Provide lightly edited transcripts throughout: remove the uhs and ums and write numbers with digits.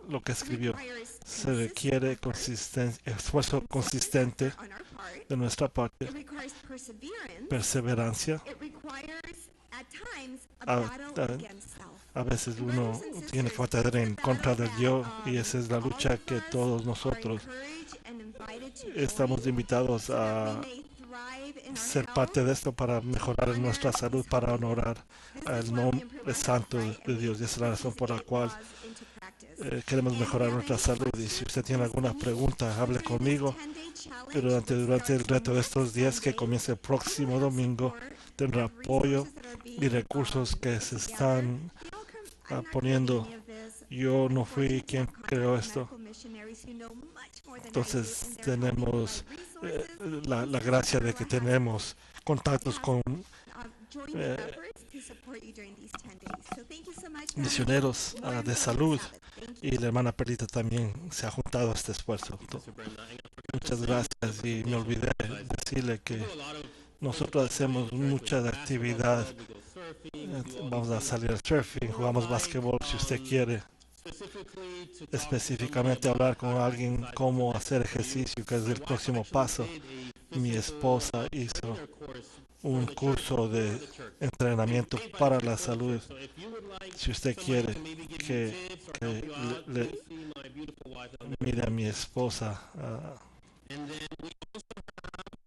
lo que escribió. Se requiere esfuerzo consistente de nuestra parte, perseverancia. A, a veces uno tiene que batallar en contra del yo y esa es la lucha que todos nosotros estamos invitados a ser parte de esto para mejorar nuestra salud, para honorar el nombre santo de Dios. Y esa es la razón por la cual queremos mejorar nuestra salud. Y si usted tiene alguna pregunta, hable conmigo. Pero durante el reto de estos días que comienza el próximo domingo, tendrá apoyo y recursos que se están poniendo. Yo no fui quien creó esto. Entonces tenemos la gracia de que tenemos contactos con misioneros de salud y la hermana Perlita también se ha juntado a este esfuerzo. Muchas gracias y me olvidé decirle que nosotros hacemos mucha actividad. Vamos a salir al surfing, jugamos basquetbol si usted quiere. Específicamente hablar con alguien cómo hacer ejercicio, que es el próximo paso. Mi esposa hizo un curso de entrenamiento para la salud. Si usted quiere que mire a mi esposa,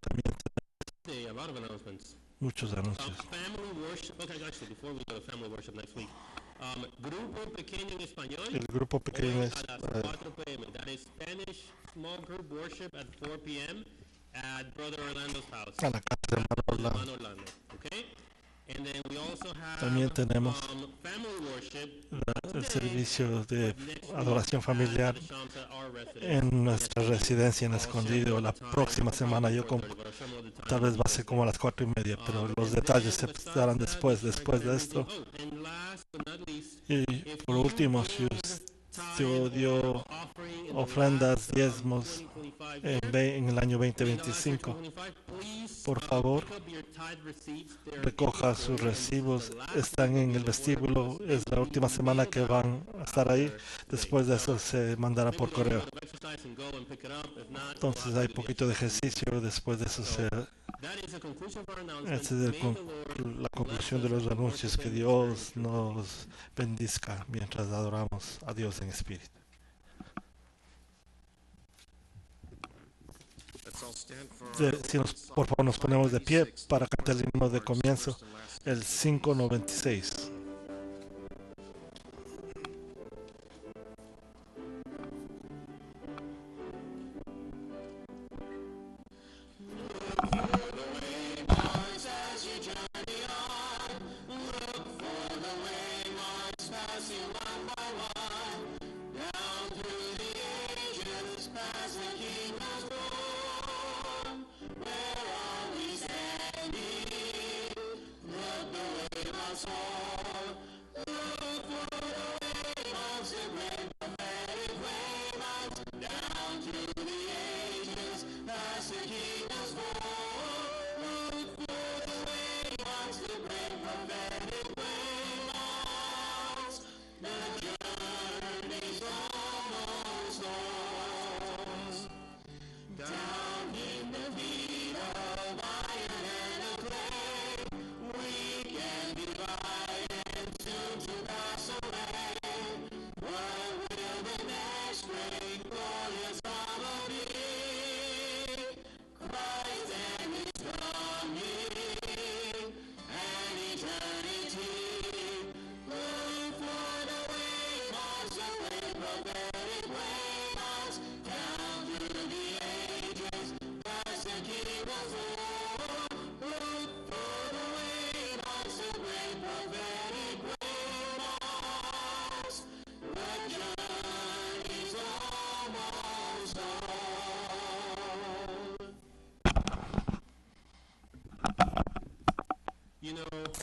también tenemos muchos anuncios. El grupo pequeño es a la casa de hermano Orlando. También tenemos el servicio de adoración familiar en nuestra residencia en Escondido. La próxima semana tal vez va a ser como a las 4:30, pero los detalles se darán después de esto. Y por último, si usted dio ofrendas, diezmos en el año 2025, por favor, recoja sus recibos. Están en el vestíbulo. Es la última semana que van a estar ahí. Después de eso se mandará por correo. Entonces hay poquito de ejercicio. Después de eso esta es la conclusión de los anuncios. Que Dios nos bendizca mientras adoramos a Dios en espíritu. Si por favor nos ponemos de pie para cantar el himno de comienzo, el 596.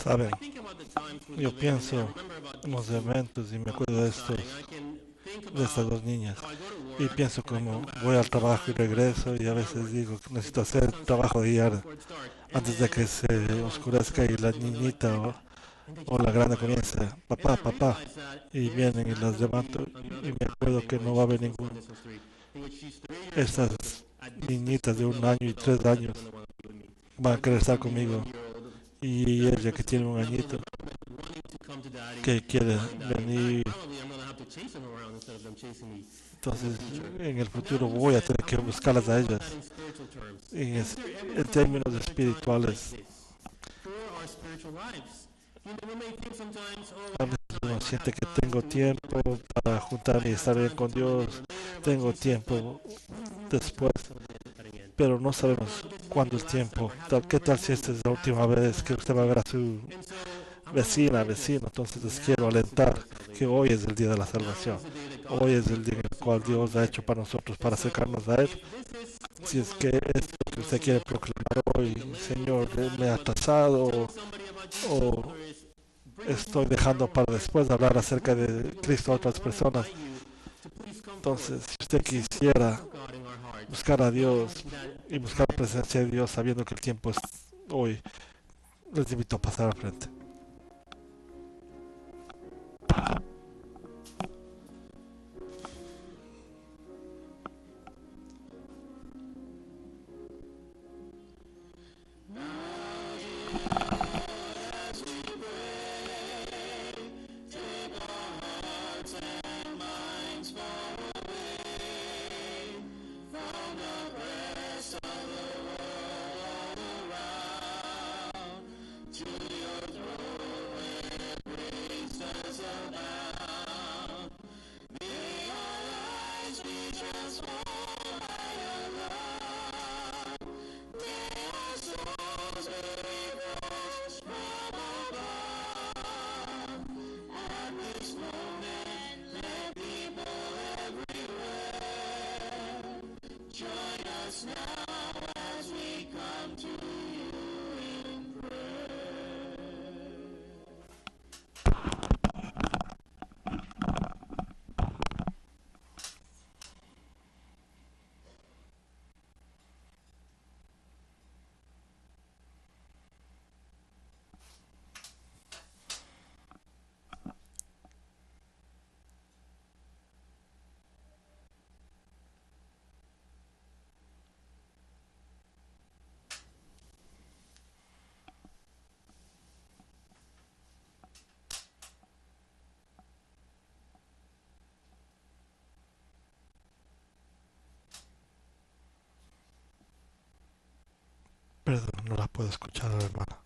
Saben, yo pienso en los eventos y me acuerdo de estas dos niñas y pienso como voy al trabajo y regreso y a veces digo que necesito hacer el trabajo diario antes de que se oscurezca y la niñita o la grande comienza, papá, papá, y vienen y las levanto y me acuerdo que no va a haber ningún, estas niñitas de 1 año y 3 años van a querer estar conmigo y ella que tiene 1 añito que quiere venir. Entonces, en el futuro voy a tener que buscarlas a ellas. En términos espirituales, a veces uno siente que tengo tiempo para juntarme y estar bien con Dios, tengo tiempo después, pero no sabemos cuándo es tiempo. ¿Qué tal si esta es la última vez que usted va a ver a su vecina, vecino? Entonces les quiero alentar que hoy es el día de la salvación. Hoy es el día en el cual Dios ha hecho para nosotros, para acercarnos a Él. Si es que es lo que usted quiere proclamar hoy, Señor, me ha atrasado o estoy dejando para después hablar acerca de Cristo a otras personas. Entonces, si usted quisiera buscar a Dios y buscar la presencia de Dios sabiendo que el tiempo es hoy, les invito a pasar al frente. Perdón, no la puedo escuchar, hermana.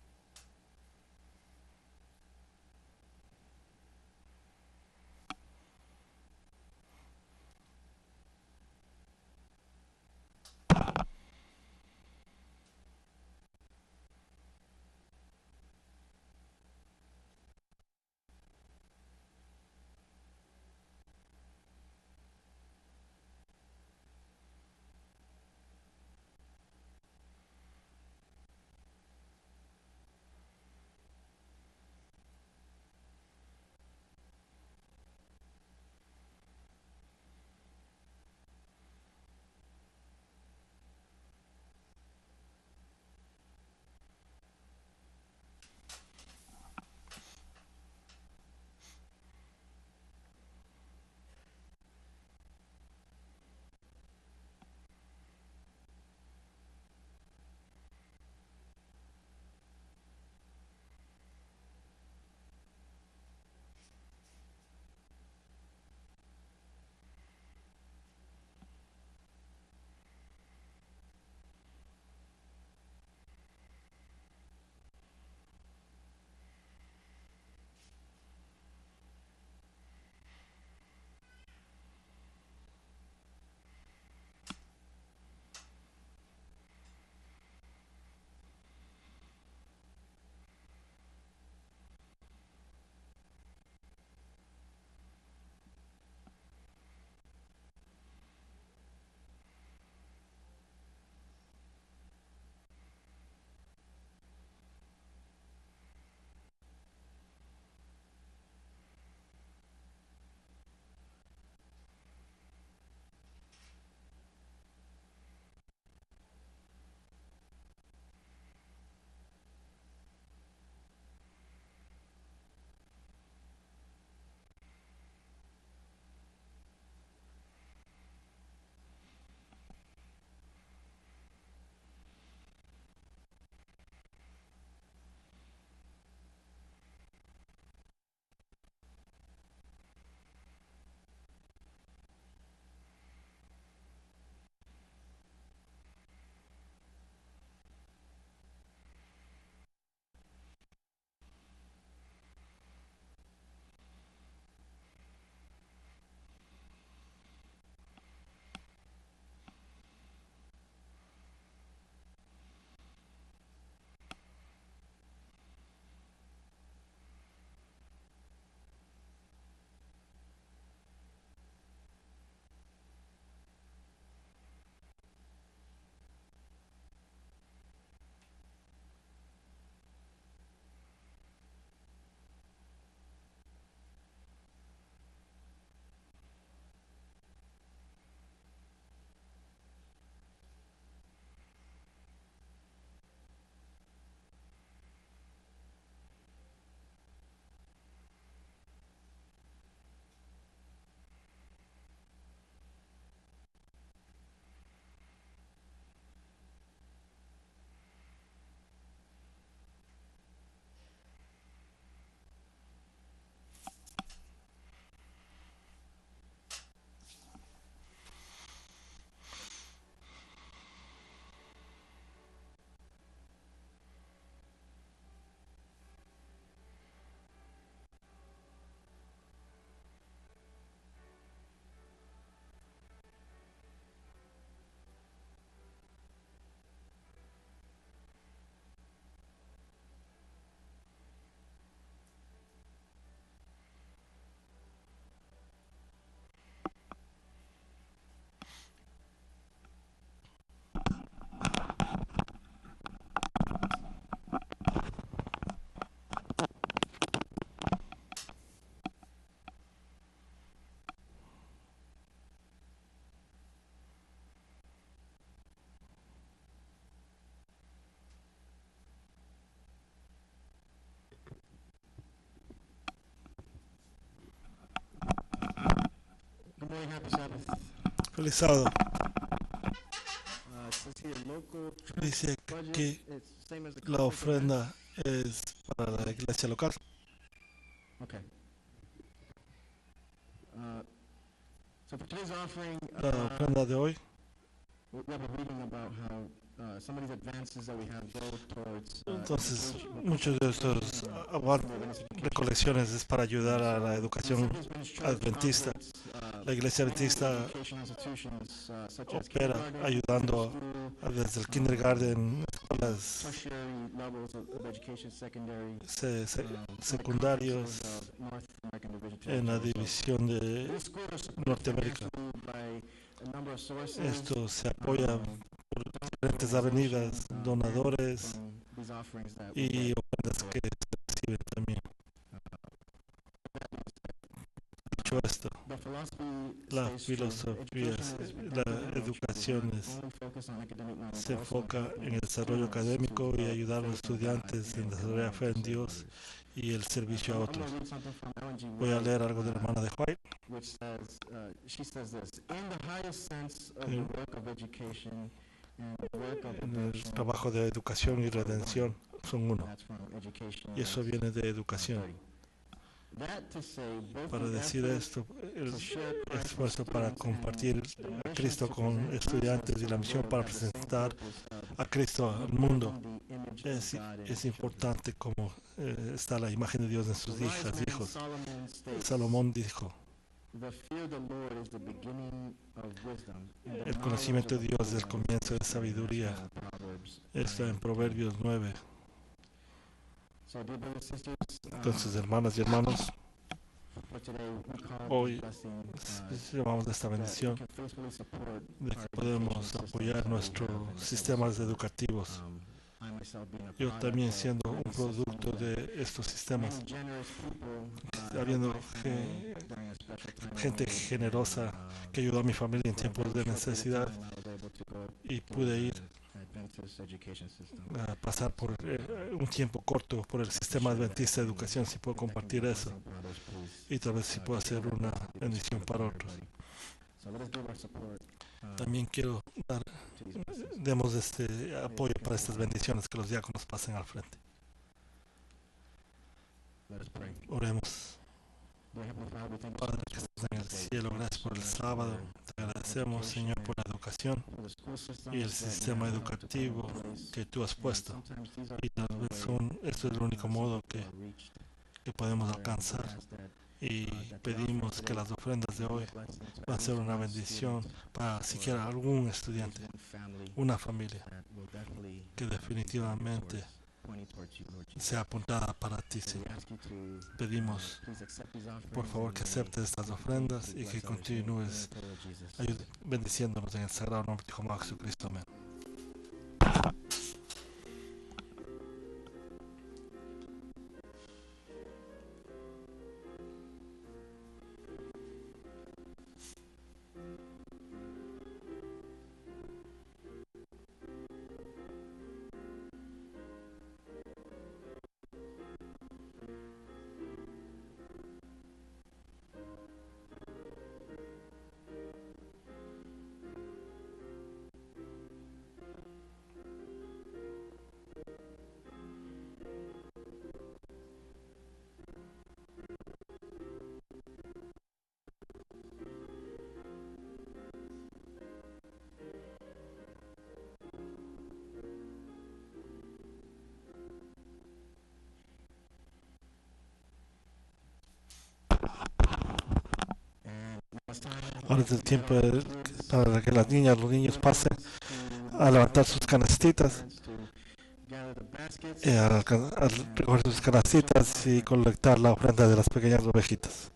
Feliz sábado. Dice que la ofrenda es para la iglesia local. La ofrenda de hoy. Entonces, muchos de estos recolecciones es para ayudar a la educación adventista. La iglesia adventista opera ayudando desde el kindergarten, escuelas secundarios en la división de Norteamérica. Esto se apoya por diferentes avenidas, donadores y ofrendas que se reciben también. Dicho esto, la filosofía, la educación se enfoca en el desarrollo académico y ayudar a los estudiantes en desarrollar fe en Dios y el servicio a otros. Voy a leer algo de la hermana de White. El trabajo de educación y redención son uno, y eso viene de educación. Para decir esto, el esfuerzo para compartir a Cristo con estudiantes y la misión para presentar a Cristo al mundo es importante, como está la imagen de Dios en sus hijos. Salomón dijo: el conocimiento de Dios es el comienzo de sabiduría. Está en Proverbios 9. Entonces, hermanas y hermanos, hoy llevamos esta bendición de que podemos apoyar nuestros sistemas educativos. Yo también, siendo un producto de estos sistemas, habiendo gente generosa que ayudó a mi familia en tiempos de necesidad, y pude ir a pasar por un tiempo corto por el sistema adventista de educación. Si puedo compartir eso, y tal vez si puedo hacer una bendición para otros. También quiero demos este apoyo para estas bendiciones, que los diáconos pasen al frente. Oremos. Padre que estás en el cielo, gracias por el sábado. Te agradecemos, Señor, por la educación y el sistema educativo que tú has puesto. Y tal vez esto es el único modo que podemos alcanzar. Y pedimos que las ofrendas de hoy van a ser una bendición para siquiera algún estudiante, una familia que definitivamente sea apuntada para ti, Señor. Pedimos, por favor, que aceptes estas ofrendas y que continúes bendiciéndonos en el sagrado nombre de tu Hijo Jesucristo. Amén. Ahora es el tiempo para que las niñas, los niños pasen a levantar sus canastitas, a recoger sus canastitas y colectar la ofrenda de las pequeñas ovejitas.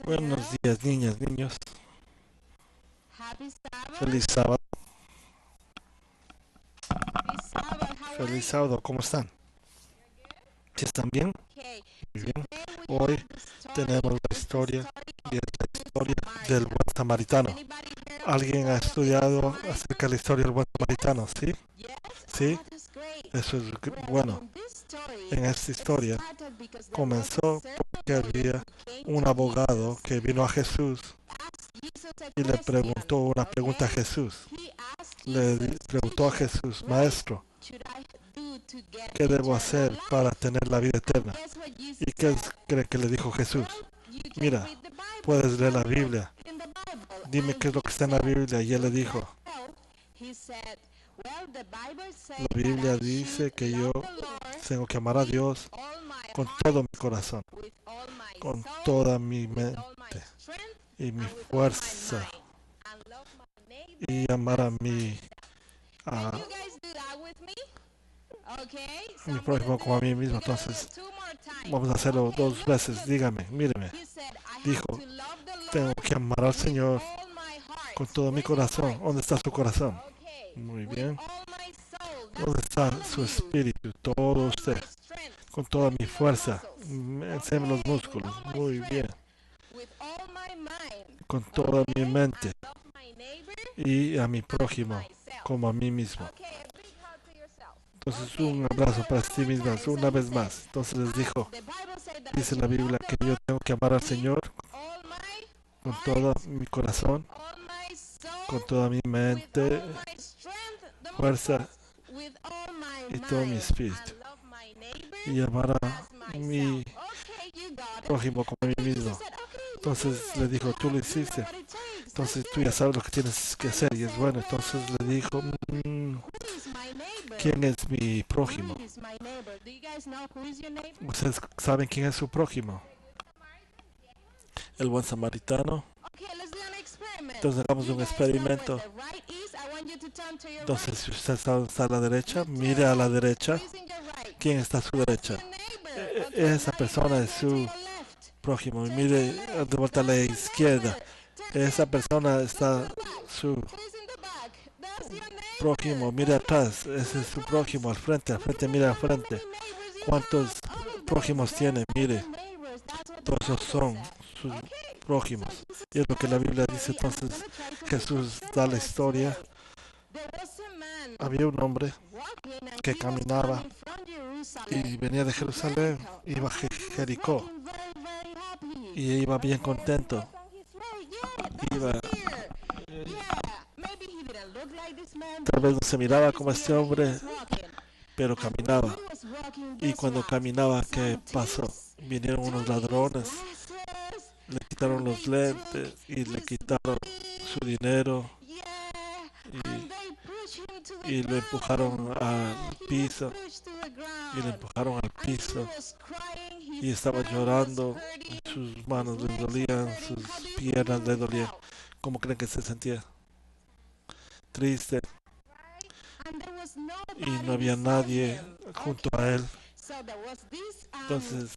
Buenos días, niñas, niños. Feliz sábado. Feliz sábado, ¿cómo están? ¿Sí están bien? Muy bien. Hoy tenemos la historia y es la historia del buen samaritano. ¿Alguien ha estudiado acerca de la historia del buen samaritano? ¿Sí? ¿Sí? Eso es bueno. En esta historia comenzó porque había un abogado que vino a Jesús y le preguntó una pregunta a Jesús. Le preguntó a Jesús, Maestro, ¿qué debo hacer para tener la vida eterna? ¿Y qué cree que le dijo Jesús? Mira, puedes leer la Biblia. Dime qué es lo que está en la Biblia. Y él le dijo, la Biblia dice que yo tengo que amar a Dios con todo mi corazón, con toda mi mente y mi fuerza, y amar a mi prójimo como a mí mismo. Entonces vamos a hacerlo 2 veces. Dígame, míreme. Dijo, tengo que amar al Señor con todo mi corazón. ¿Dónde está su corazón? Muy bien. ¿Dónde está su espíritu? Todo usted. Con toda mi fuerza. Enséñame los músculos. Muy bien. Con toda mi mente. Y a mi prójimo como a mí mismo. Entonces un abrazo para ti mismas, una vez más. Entonces les dijo, dice la Biblia que yo tengo que amar al Señor con todo mi corazón, con toda mi mente, fuerza y todo mi espíritu. Y amar a mi prójimo como a mí mismo. Entonces le dijo, tú lo hiciste. Entonces tú ya sabes lo que tienes que hacer y es bueno. Entonces le dijo, ¿quién es mi prójimo? ¿Ustedes saben quién es su prójimo? El buen samaritano. Entonces hagamos un experimento. Entonces si usted está a la derecha, mire a la derecha. ¿Quién está a su derecha? Esa persona es su prójimo. Y mire de vuelta a la izquierda. Esa persona está su prójimo. Mire atrás. Ese es su prójimo. Al frente, mire al frente. ¿Cuántos prójimos tiene? Mire. Todos esos son sus prójimos. Y es lo que la Biblia dice. Entonces Jesús da la historia. Había un hombre que caminaba y venía de Jerusalén, iba a Jericó y iba bien contento. Tal vez no se miraba como este hombre, pero caminaba. Y cuando caminaba, ¿qué pasó? Vinieron unos ladrones, le quitaron los lentes y le quitaron su dinero y lo empujaron al piso. Y estaba llorando, sus manos le dolían, sus piernas le dolían. ¿Cómo creen que se sentía? Triste. Y no había nadie junto a él. Entonces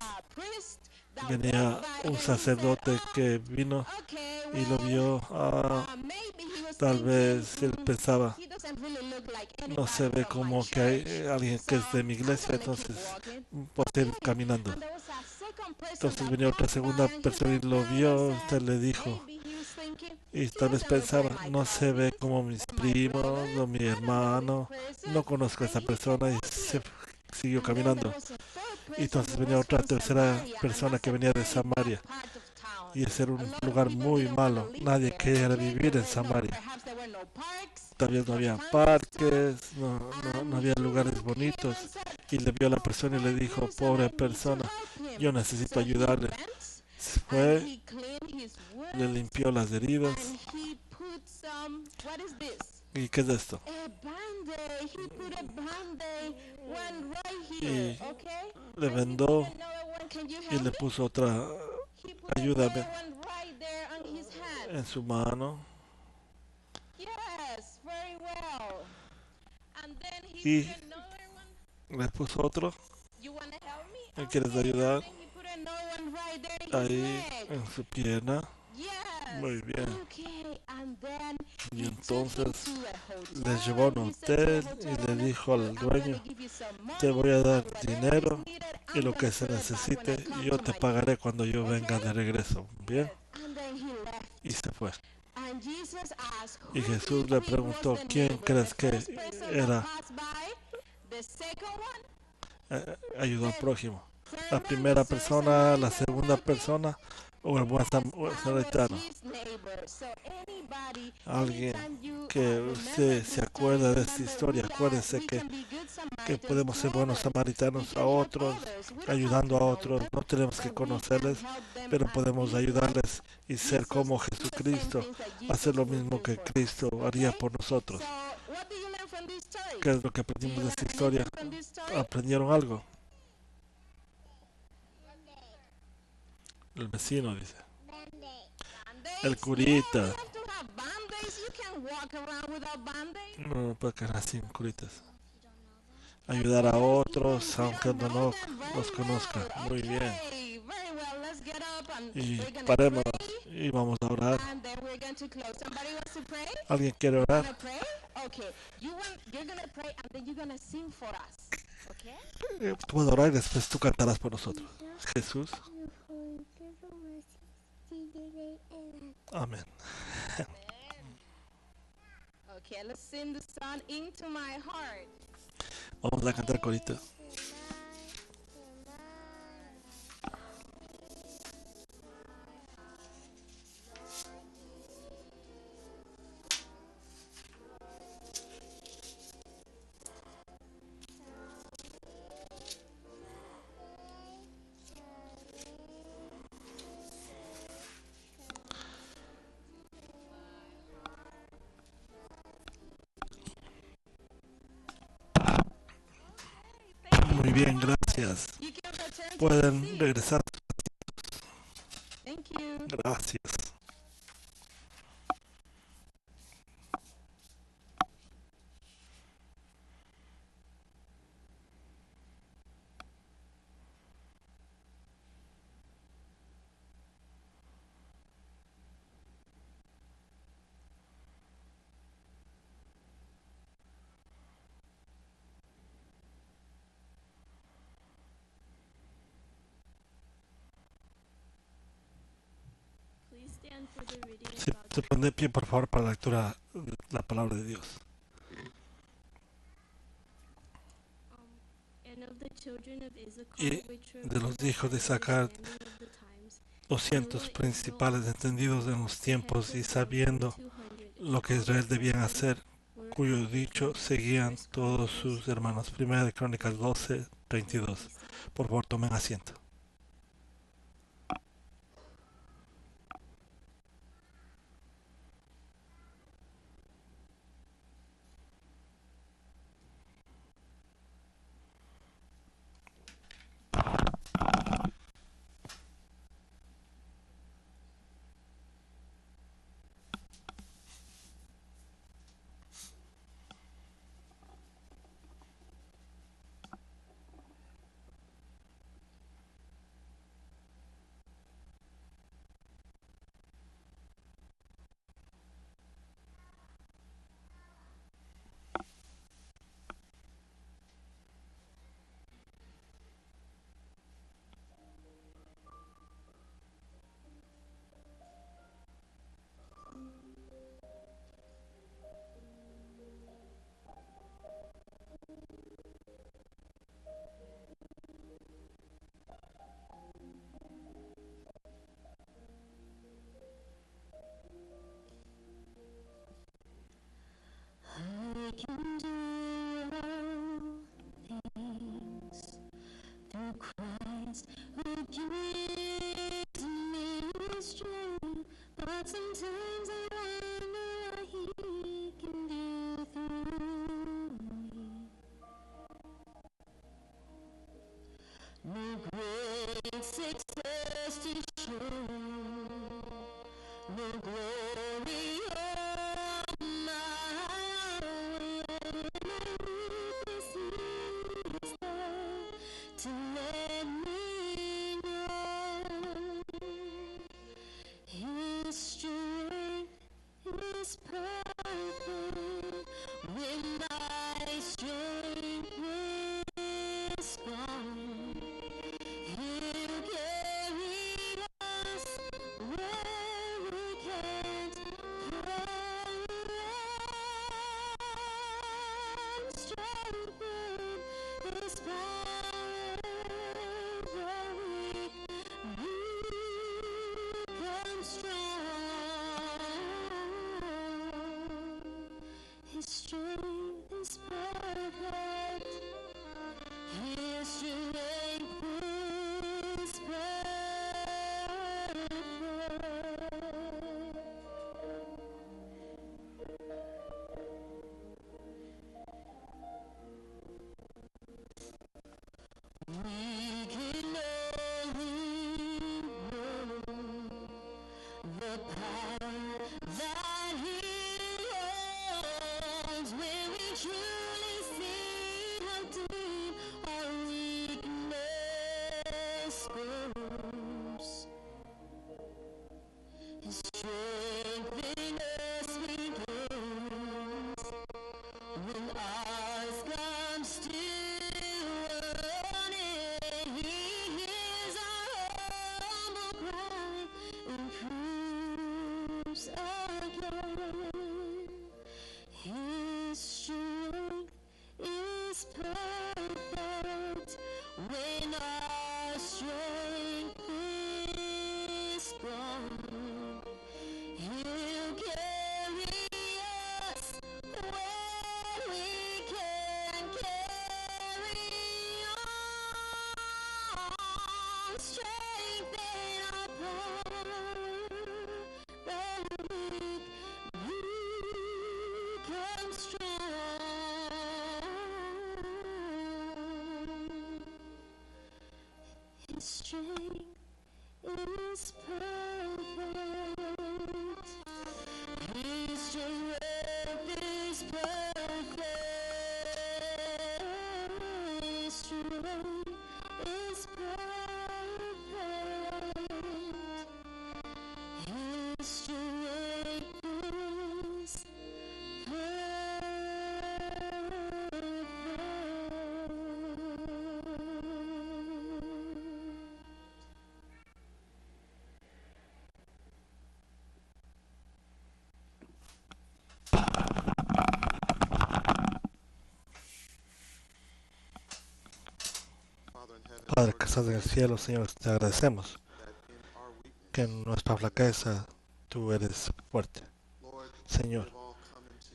venía un sacerdote que vino y lo vio. Tal vez él pensaba, no se ve como que hay alguien que es de mi iglesia, entonces puedo ir caminando. Entonces venía otra segunda persona y lo vio. Usted le dijo, y tal vez pensaba, no se ve como mis primos o mi hermano, no conozco a esa persona, y se siguió caminando. Y entonces venía otra tercera persona que venía de Samaria, y ese era un lugar muy malo. Nadie quería vivir en Samaria. Tal vez no había parques, no había lugares bonitos. Y le vio a la persona y le dijo, pobre persona, yo necesito ayudarle. Fue, le limpió las heridas. ¿Y qué es esto? Y le vendó y le puso otra, ayúdame, en su mano. Y le puso otro. ¿Me quieres ayudar? ahí en su pierna. Muy bien. Y entonces les llevó a un hotel y le dijo al dueño, te voy a dar dinero y lo que se necesite, yo te pagaré cuando yo venga de regreso. Bien. Y se fue. Y Jesús le preguntó, ¿quién crees que era? Ayudó al prójimo. La primera persona, la segunda persona o el buen samaritano. Alguien que usted se acuerda de esta historia, acuérdense que podemos ser buenos samaritanos a otros, ayudando a otros. No tenemos que conocerles, pero podemos ayudarles y ser como Jesucristo, hacer lo mismo que Cristo haría por nosotros. ¿Qué es lo que aprendimos de esta historia? ¿Aprendieron algo? El vecino dice. El curita. No puede quedar sin curitas. Ayudar a otros aunque no los conozca. Muy bien. Y paremos y vamos a orar. ¿Alguien quiere orar? Tú vas a orar y después tú cantarás por nosotros. Jesús. Amén. Vamos a cantar corito. Muy bien, gracias. Pueden regresar. Gracias. Sí, se pone de pie, por favor, para la lectura de la palabra de Dios. Y de los hijos de Isaacar, 200 principales entendidos en los tiempos y sabiendo lo que Israel debían hacer, cuyo dicho seguían todos sus hermanos. Primera de Crónicas 12:32. Por favor, tomen asiento. Padre que estás en el cielo, Señor, te agradecemos que en nuestra flaqueza tú eres fuerte. Señor,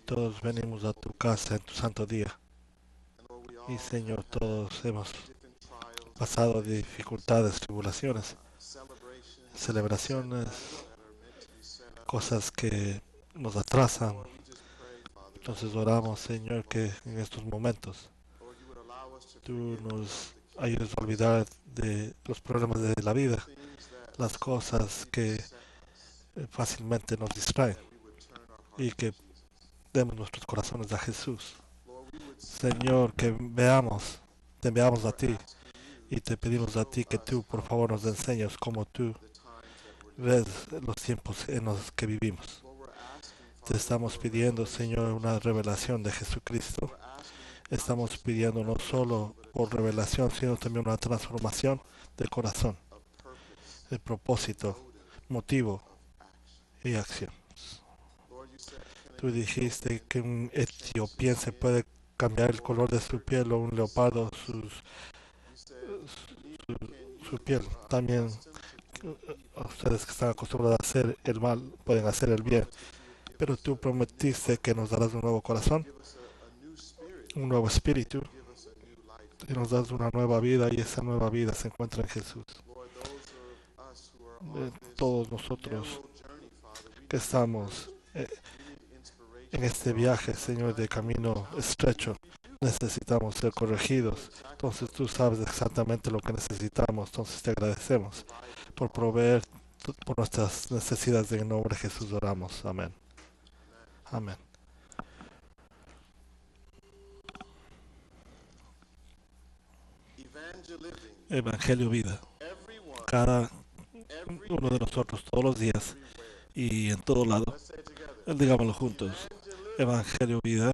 todos venimos a tu casa en tu santo día. Y Señor, todos hemos pasado dificultades, tribulaciones, celebraciones, cosas que nos atrasan. Entonces oramos, Señor, que en estos momentos tú nos ayudes a olvidar de los problemas de la vida, las cosas que fácilmente nos distraen y que demos nuestros corazones a Jesús. Señor, que te veamos a ti y te pedimos a ti que tú por favor nos enseñes cómo tú ves los tiempos en los que vivimos. Te estamos pidiendo, Señor, una revelación de Jesucristo. Estamos pidiendo no solo por revelación, sino también una transformación del corazón, de propósito, motivo y acción. Tú dijiste que un etiopiense puede cambiar el color de su piel o un leopardo su piel. También ustedes que están acostumbrados a hacer el mal pueden hacer el bien. Pero tú prometiste que nos darás un nuevo corazón, un nuevo espíritu, y nos das una nueva vida, y esa nueva vida se encuentra en Jesús. Todos nosotros que estamos en este viaje, Señor, de camino estrecho, necesitamos ser corregidos. Entonces tú sabes exactamente lo que necesitamos. Entonces te agradecemos por proveer por nuestras necesidades. En el nombre de Jesús oramos. Amén. Amén. Evangelio Vida. Cada uno de nosotros, todos los días y en todo lado. Digámoslo juntos. Evangelio Vida.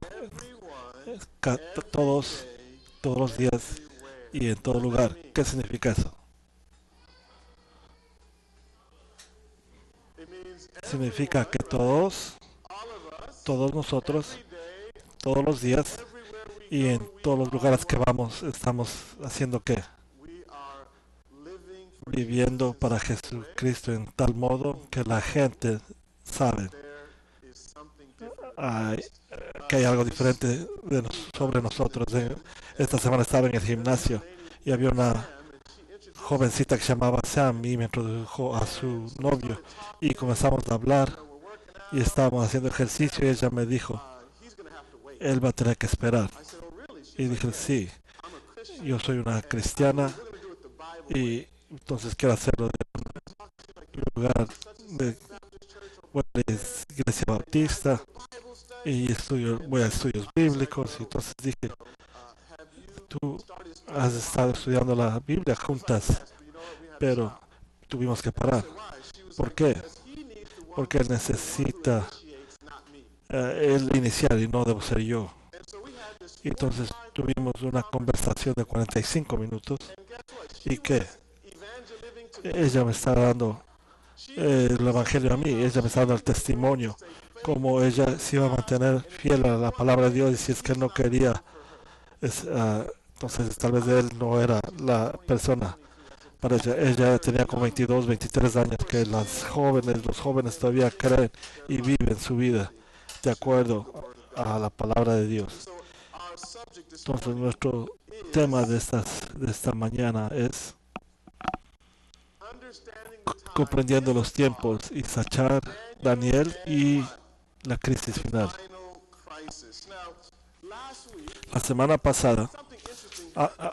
Todos los días y en todo lugar. ¿Qué significa eso? Significa que todos nosotros, todos los días y en todos los lugares que vamos, estamos haciendo ¿qué? Viviendo para Jesucristo en tal modo que la gente sabe que hay algo diferente sobre nosotros. Esta semana estaba en el gimnasio y había una jovencita que se llamaba Sam y me introdujo a su novio y comenzamos a hablar y estábamos haciendo ejercicio y ella me dijo, él va a tener que esperar. Y dije, sí, yo soy una cristiana y entonces quiero hacerlo en lugar de voy a la iglesia bautista y voy a estudios bíblicos. Y entonces dije, tú has estado estudiando la Biblia juntas, pero tuvimos que parar. ¿Por qué? Porque él necesita él iniciar y no debo ser yo. Y entonces tuvimos una conversación de 45 minutos y que ella me está dando el evangelio a mí, ella me está dando el testimonio, como ella se iba a mantener fiel a la palabra de Dios, y si es que no quería, entonces tal vez él no era la persona para ella. Ella tenía como 22, 23 años, que los jóvenes todavía creen y viven su vida de acuerdo a la palabra de Dios. Entonces nuestro tema de esta mañana es comprendiendo los tiempos, y Sachar, Daniel y la crisis final. La semana pasada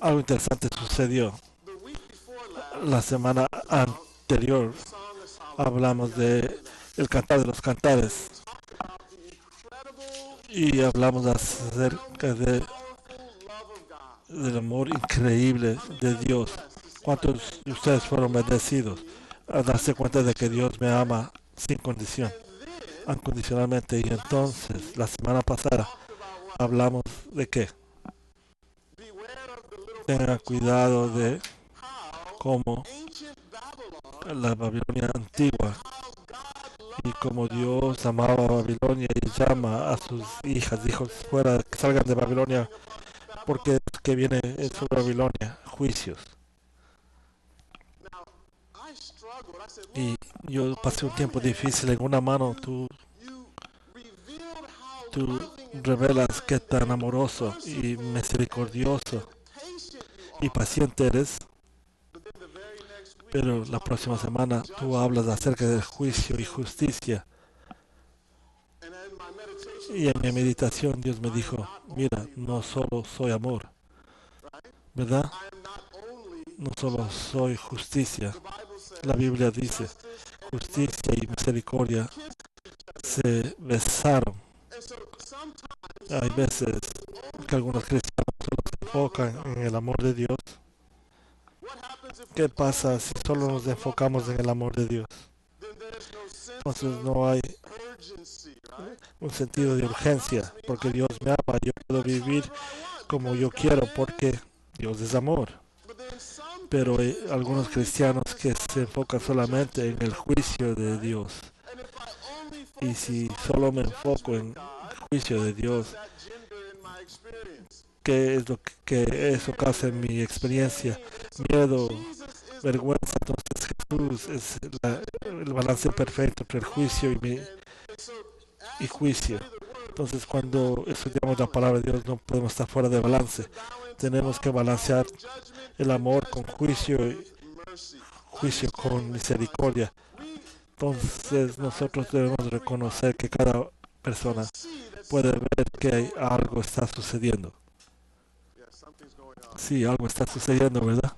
algo interesante sucedió. La semana anterior hablamos de el cantar de los cantares y hablamos acerca del amor increíble de Dios. ¿Cuántos de ustedes fueron bendecidos a darse cuenta de que Dios me ama sin condición, incondicionalmente? Y entonces la semana pasada hablamos de que tengan cuidado de cómo la Babilonia antigua y como Dios amaba a Babilonia y llama a sus hijos fuera, que salgan de Babilonia, porque que viene sobre Babilonia juicios. Y yo pasé un tiempo difícil. En una mano tú revelas qué tan amoroso y misericordioso y paciente eres, pero la próxima semana tú hablas acerca del juicio y justicia. Y en mi meditación Dios me dijo, mira, no solo soy amor, ¿verdad? No solo soy justicia. La Biblia dice, justicia y misericordia se besaron. Hay veces que algunos cristianos solo se enfocan en el amor de Dios. ¿Qué pasa si solo nos enfocamos en el amor de Dios? Entonces no hay un sentido de urgencia, porque Dios me ama. Yo puedo vivir como yo quiero porque Dios es amor. Pero hay algunos cristianos que se enfocan solamente en el juicio de Dios. Y si solo me enfoco en el juicio de Dios, ¿qué es lo que eso causa en mi experiencia? Miedo, vergüenza. Entonces Jesús es el balance perfecto entre el juicio y juicio. Entonces cuando estudiamos la palabra de Dios no podemos estar fuera de balance. Tenemos que balancear el amor con juicio con misericordia. Entonces nosotros debemos reconocer que cada persona puede ver que algo está sucediendo. Sí, algo está sucediendo, ¿verdad?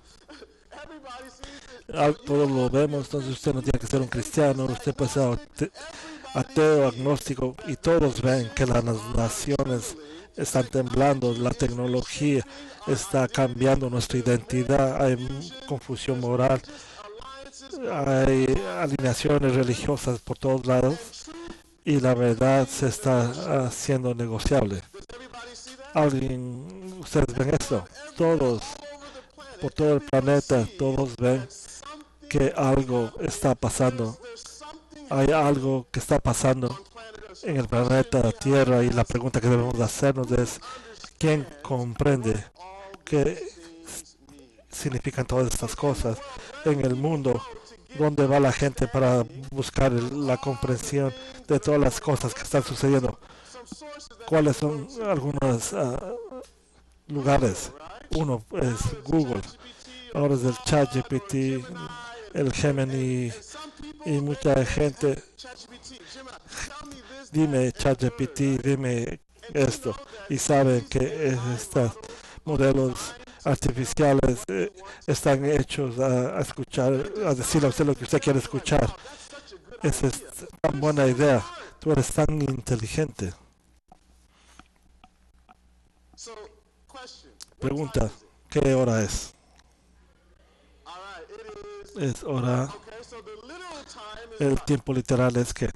Todos lo vemos. Entonces usted no tiene que ser un cristiano, usted puede ser ateo, agnóstico, y todos ven que las naciones están temblando, la tecnología está cambiando nuestra identidad, hay confusión moral, hay alineaciones religiosas por todos lados y la verdad se está haciendo negociable. ¿Ustedes ven esto? Todos, por todo el planeta, todos ven que algo está pasando. Hay algo que está pasando en el planeta Tierra, y la pregunta que debemos hacernos es ¿quién comprende qué significan todas estas cosas en el mundo? ¿Dónde va la gente para buscar la comprensión de todas las cosas que están sucediendo? ¿Cuáles son algunos lugares? Uno es Google, ahora es el ChatGPT, el Gemini, y mucha gente dime ChatGPT, dime esto, y saben que estos modelos artificiales están hechos a escuchar, a decirle a usted lo que usted quiere escuchar. Esa es tan buena idea. Tú eres tan inteligente. Pregunta, ¿qué hora es? Es hora. El tiempo literal es que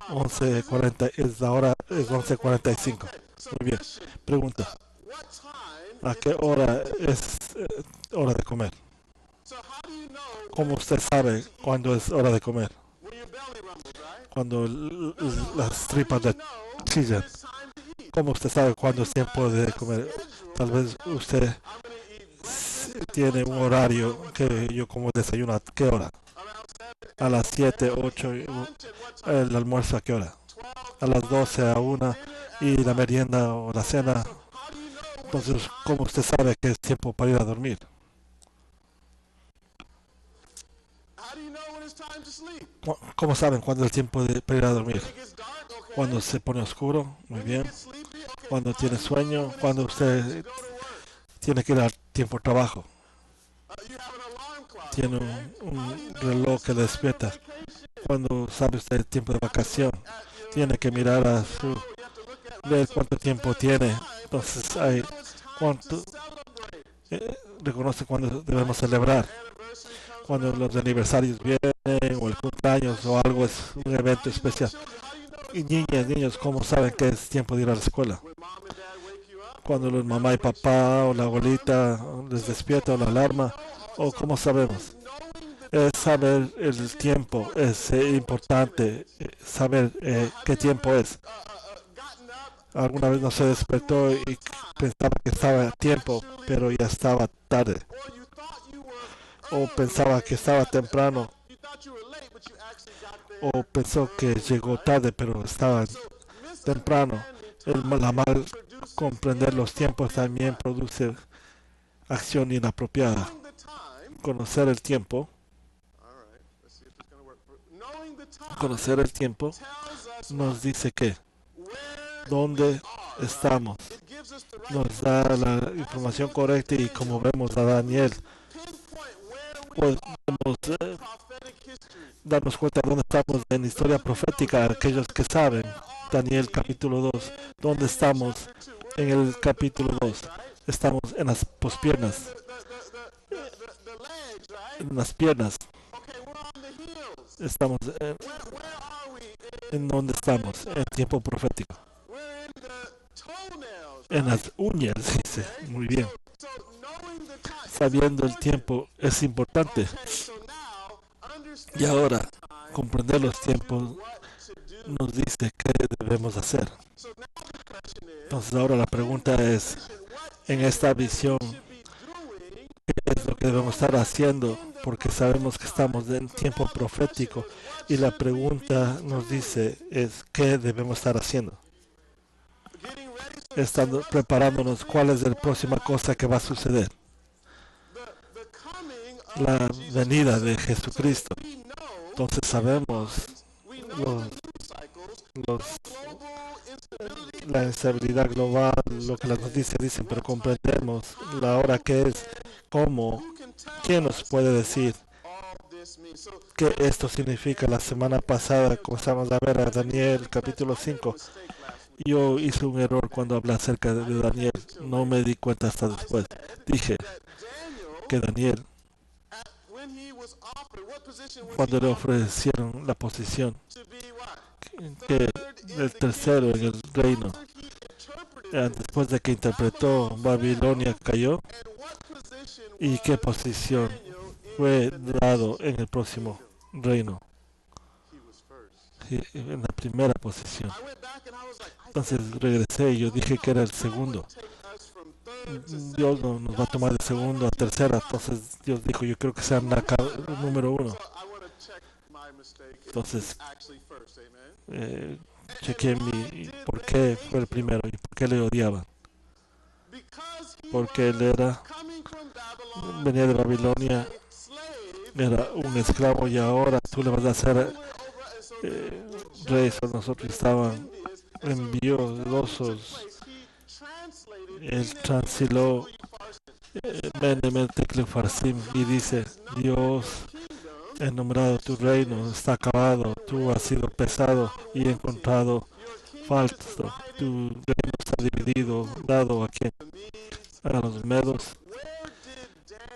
11:40, es la hora, es 11:45. Muy bien. Pregunta, ¿a qué hora es hora de comer? ¿Cómo usted sabe cuándo es hora de comer? Cuando las tripas de chillan. ¿Cómo usted sabe cuándo es tiempo de comer? Tal vez usted tiene un horario que yo como desayuno. ¿A qué hora? A las 7, 8. ¿El almuerzo a qué hora? A las 12, a 1. Y la merienda o la cena. Entonces, ¿cómo usted sabe que es tiempo para ir a dormir? ¿Cómo saben cuándo es el tiempo para ir a dormir? Cuando se pone oscuro, muy bien. Cuando tiene sueño, cuando usted tiene que ir al tiempo de trabajo. Tiene un reloj que le despierta. Cuando sabe usted el tiempo de vacación, tiene que mirar a ver cuánto tiempo tiene. Entonces, hay cuánto reconoce cuándo debemos celebrar. Cuando los aniversarios vienen o el cumpleaños o algo es un evento especial. Y niños, ¿cómo saben que es tiempo de ir a la escuela? Cuando los mamá y papá o la abuelita les despierta o la alarma, o cómo sabemos. Es saber el tiempo, es importante saber qué tiempo es. Alguna vez no se despertó y pensaba que estaba a tiempo, pero ya estaba tarde. O pensaba que estaba temprano, o pensó que llegó tarde, pero estaba temprano. La mal comprender los tiempos también produce acción inapropiada. Conocer el tiempo nos dice que dónde estamos, nos da la información correcta y como vemos a Daniel podemos darnos cuenta de dónde estamos en historia profética, aquellos que saben. Daniel capítulo 2, ¿dónde estamos? En el capítulo 2 estamos en las pospiernas, en las piernas. Estamos en donde estamos, en tiempo profético. En las uñas, dice. Muy bien. Sabiendo el tiempo es importante. Y ahora, comprender los tiempos nos dice qué debemos hacer. Entonces ahora la pregunta es, en esta visión, ¿qué es lo que debemos estar haciendo? Porque sabemos que estamos en tiempo profético y la pregunta nos dice es ¿qué debemos estar haciendo? Estando preparándonos cuál es la próxima cosa que va a suceder. La venida de Jesucristo. Entonces sabemos la instabilidad global, lo que las noticias dicen, pero comprendemos la hora que es, cómo, quién nos puede decir qué esto significa. La semana pasada comenzamos a ver a Daniel capítulo 5. Yo hice un error cuando hablé acerca de Daniel, no me di cuenta hasta después. Dije que Daniel, cuando le ofrecieron la posición, que el tercero en el reino, después de que interpretó Babilonia cayó, y qué posición fue dado en el próximo reino, en la primera posición. Entonces regresé y yo dije que era el segundo. Dios no nos va a tomar de segundo a tercera. Entonces Dios dijo, yo creo que sea número uno. Entonces chequeé por qué fue el primero y por qué le odiaban. Porque él venía de Babilonia, era un esclavo y ahora tú le vas a hacer rey sobre nosotros. Estaban envidiosos. Él transiló Mene Tekel Farsim, y dice: Dios, he nombrado tu reino, está acabado, tú has sido pesado y encontrado falso. Tu reino está dividido, dado a quien, a los medos,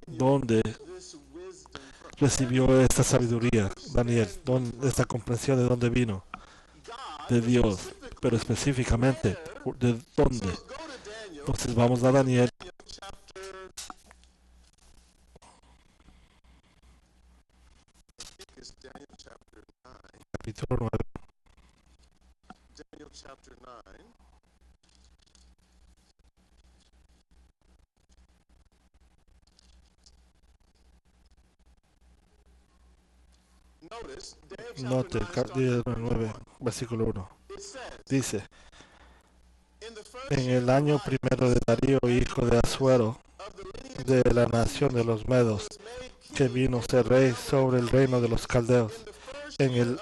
donde recibió esta sabiduría, Daniel, esta comprensión de dónde vino, de Dios, pero específicamente, ¿de dónde? Entonces vamos a Daniel, capítulo 9. Note, capítulo 9, versículo 1. Dice: en el año primero de Darío, hijo de Asuero, de la nación de los Medos, que vino ser rey sobre el reino de los caldeos. En el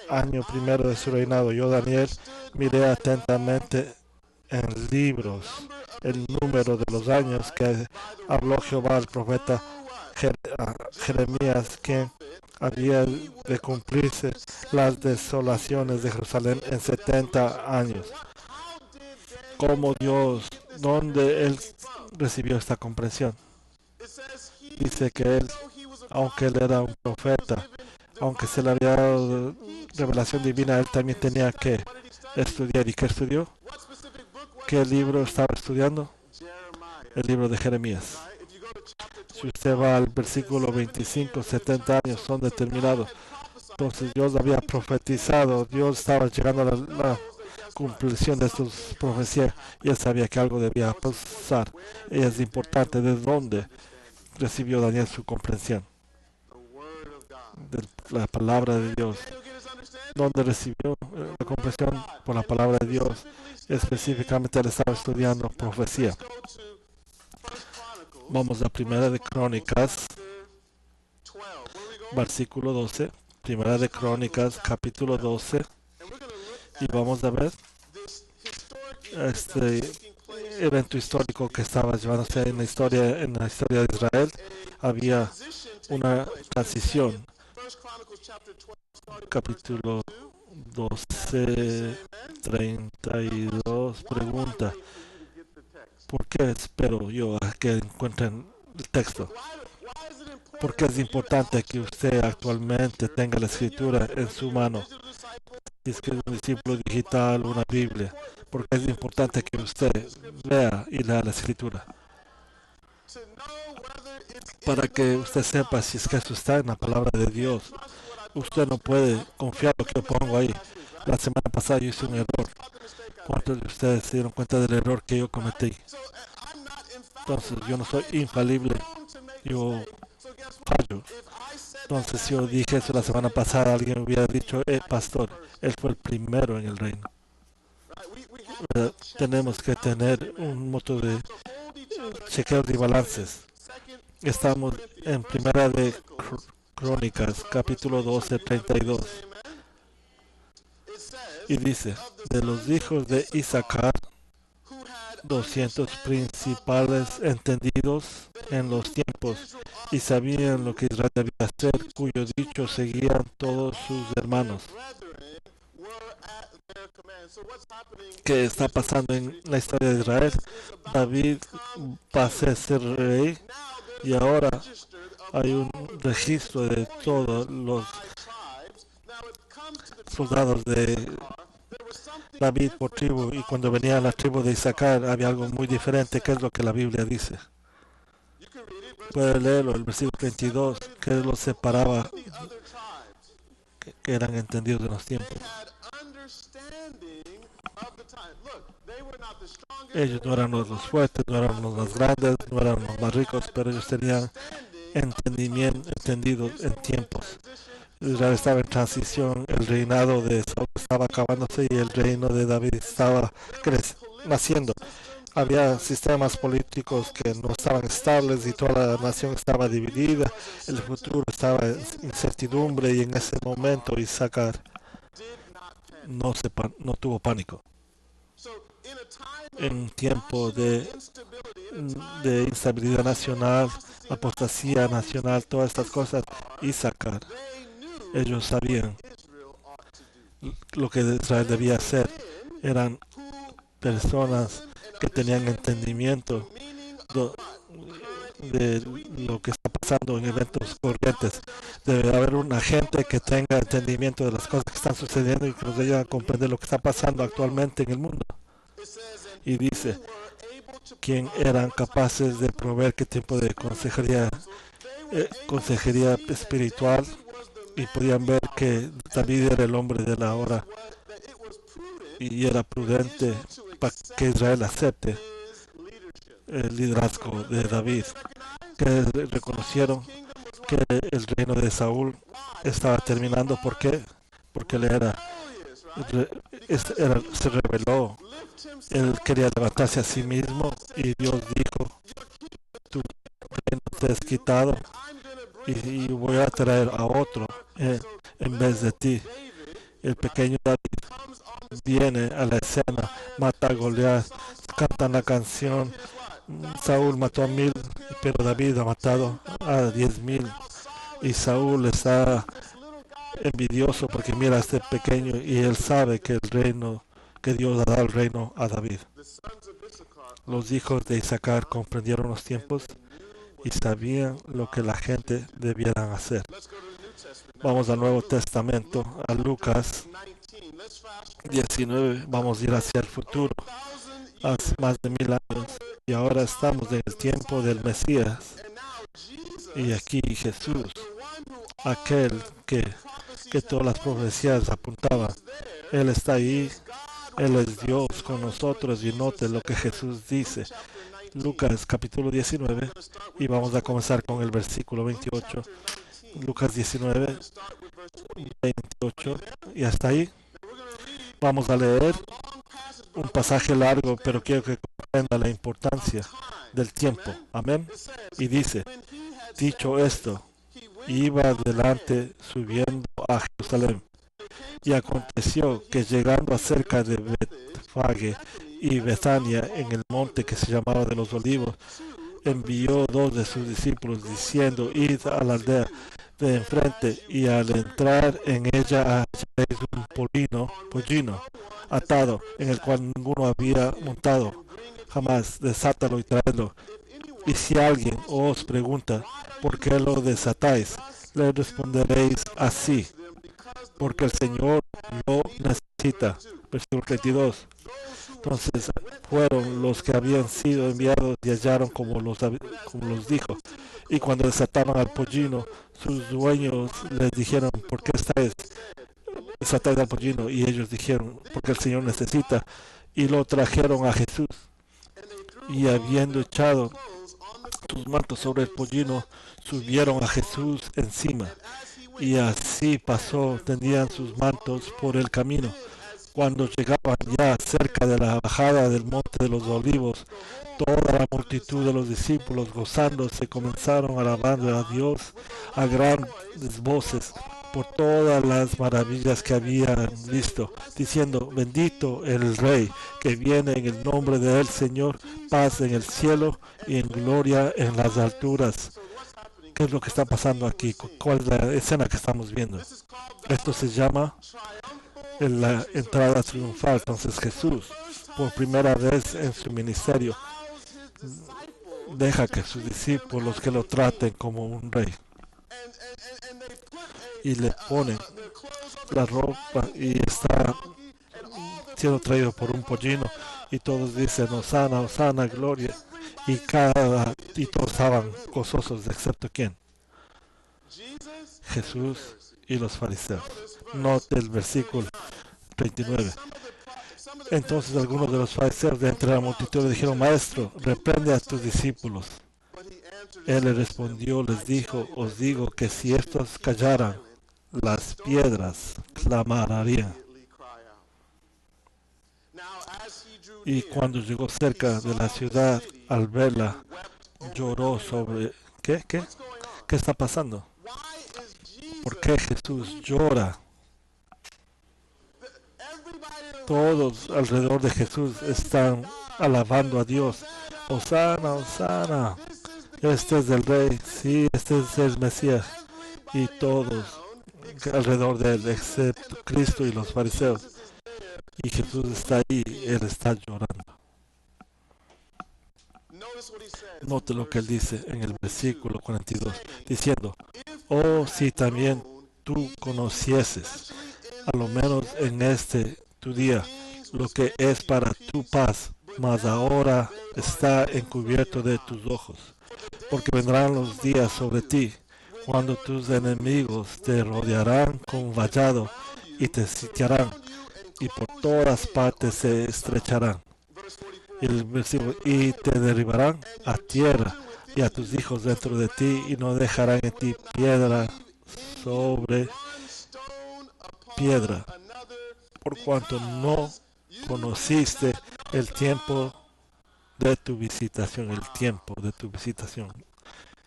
año primero de su reinado, yo, Daniel, miré atentamente en libros el número de los años que habló Jehová al profeta Jeremías, que había de cumplirse las desolaciones de Jerusalén en 70 años. Como Dios, donde él recibió esta comprensión. Dice que él, aunque él era un profeta, aunque se le había dado revelación divina, él también tenía que estudiar. ¿Y qué estudió? ¿Qué libro estaba estudiando? El libro de Jeremías. Si usted va al versículo 25, 70 años son determinados. Entonces Dios había profetizado, Dios estaba llegando a la cumplición de sus profecías y él sabía que algo debía pasar. Y es importante de dónde recibió Daniel su comprensión. De la palabra de Dios. ¿Dónde recibió la comprensión? Por la palabra de Dios. Específicamente él estaba estudiando profecía. Vamos a Primera de Crónicas, versículo 12. Primera de Crónicas, capítulo 12. Y vamos a ver este evento histórico que estaba llevándose en la historia de Israel. Había una transición. Capítulo 12, 32 pregunta: ¿por qué espero yo a que encuentren el texto? ¿Por qué es importante que usted actualmente tenga la escritura en su mano? Si es que es un discípulo digital, una Biblia. Porque es importante que usted vea y lea la escritura. Para que usted sepa si es que eso está en la palabra de Dios. Usted no puede confiar en lo que yo pongo ahí. La semana pasada yo hice un error. ¿Cuántos de ustedes se dieron cuenta del error que yo cometí? Entonces yo no soy infalible. Yo fallo. Entonces si yo dije eso la semana pasada, alguien hubiera dicho: pastor, él fue el primero en el reino. Tenemos que tener un modo de chequeo de balances. Estamos en Primera de Crónicas, capítulo 12, 32. Y dice: de los hijos de Isaacar, 200 principales entendidos en los tiempos y sabían lo que Israel debía hacer, cuyo dicho seguían todos sus hermanos. ¿Qué está pasando en la historia de Israel? David pasa a ser rey y ahora hay un registro de todos los soldados de David por tribu, y cuando venía la tribu de Isaacar había algo muy diferente. ¿Qué es lo que la Biblia dice? Puede leerlo, el versículo 22, que los separaba, que eran entendidos de los tiempos. Ellos no eran los fuertes, no eran los más grandes, no eran los más ricos, pero ellos tenían entendidos en tiempos. Israel estaba en transición, el reinado de Saúl estaba acabándose y el reino de David estaba naciendo. Había sistemas políticos que no estaban estables y toda la nación estaba dividida. El futuro estaba en incertidumbre y en ese momento Isaacar no tuvo pánico. En tiempo de de instabilidad nacional, apostasía nacional, todas estas cosas. Isaacar, ellos sabían lo que Israel debía hacer. Eran personas que tenían entendimiento de lo que está pasando en eventos corrientes. Debe haber una gente que tenga entendimiento de las cosas que están sucediendo y que nos ayude a comprender lo que está pasando actualmente en el mundo. Y dice, quien eran capaces de proveer qué tipo de consejería espiritual, y podían ver que David era el hombre de la hora y era prudente para que Israel acepte el liderazgo de David, que reconocieron que el reino de Saúl estaba terminando. ¿Por qué? Porque se rebeló. Él quería levantarse a sí mismo y Dios dijo, tu reino te es quitado y voy a traer a otro en vez de ti. El pequeño David viene a la escena, mata a Goliat, cantan la canción. Saúl mató a 1000, pero David ha matado a 10,000. Y Saúl está envidioso porque mira a este pequeño y él sabe que Dios ha dado el reino a David. Los hijos de Isaacar comprendieron los tiempos y sabían lo que la gente debieran hacer. Vamos al Nuevo Testamento, a Lucas 19. Vamos a ir hacia el futuro, hace más de 1000 años. Y ahora estamos en el tiempo del Mesías. Y aquí Jesús, aquel que todas las profecías apuntaban, Él está ahí. Él es Dios con nosotros y note lo que Jesús dice. Lucas capítulo 19 y vamos a comenzar con el versículo 28. Lucas 19, 28 y hasta ahí. Vamos a leer un pasaje largo, pero quiero que comprenda la importancia del tiempo. Amén. Y dice, dicho esto, iba adelante subiendo a Jerusalén. Y aconteció que llegando acerca de Betfage y Betania en el monte que se llamaba de los Olivos, envió 2 de sus discípulos diciendo, id a la aldea de enfrente y al entrar en ella hallaréis un pollino atado, en el cual ninguno había montado jamás, desátalo y traedlo. Y si alguien os pregunta por qué lo desatáis, le responderéis así, porque el Señor lo necesita. Versículo 32. Entonces fueron los que habían sido enviados y hallaron como los dijo. Y cuando desataban al pollino, sus dueños les dijeron, ¿por qué desatáis al pollino? Y ellos dijeron, porque el Señor necesita. Y lo trajeron a Jesús. Y habiendo echado sus mantos sobre el pollino, subieron a Jesús encima. Y así pasó, tendían sus mantos por el camino. Cuando llegaban ya cerca de la bajada del monte de los Olivos, toda la multitud de los discípulos gozándose comenzaron alabando a Dios a grandes voces por todas las maravillas que habían visto, diciendo, bendito el Rey que viene en el nombre del Señor, paz en el cielo y en gloria en las alturas. ¿Qué es lo que está pasando aquí? ¿Cuál es la escena que estamos viendo? Esto se llama la entrada triunfal. Entonces Jesús, por primera vez en su ministerio, deja que sus discípulos que lo traten como un rey. Y le ponen la ropa y está siendo traído por un pollino. Y todos dicen, Hosana, Hosana, gloria. Y todos estaban gozosos, excepto ¿quién? Jesús y los fariseos. Note el versículo 39. Entonces algunos de los fariseos de entre la multitud le dijeron, Maestro, reprende a tus discípulos. Él les respondió, les dijo, os digo que si estos callaran, las piedras clamarían. Y cuando llegó cerca de la ciudad, al verla, lloró sobre... ¿Qué está pasando? ¿Por qué Jesús llora? Todos alrededor de Jesús están alabando a Dios. Osana, Osana. Este es el rey, sí, este es el Mesías. Y todos alrededor de él, excepto Cristo y los fariseos. Y Jesús está ahí, él está llorando. Note lo que él dice en el versículo 42, diciendo, oh, si también tú conocieses, a lo menos en este tu día, lo que es para tu paz, mas ahora está encubierto de tus ojos, porque vendrán los días sobre ti, cuando tus enemigos te rodearán con vallado y te sitiarán, y por todas partes se estrecharán. Y el versículo, y te derribarán a tierra y a tus hijos dentro de ti, y no dejarán en ti piedra sobre piedra, por cuanto no conociste el tiempo de tu visitación, el tiempo de tu visitación.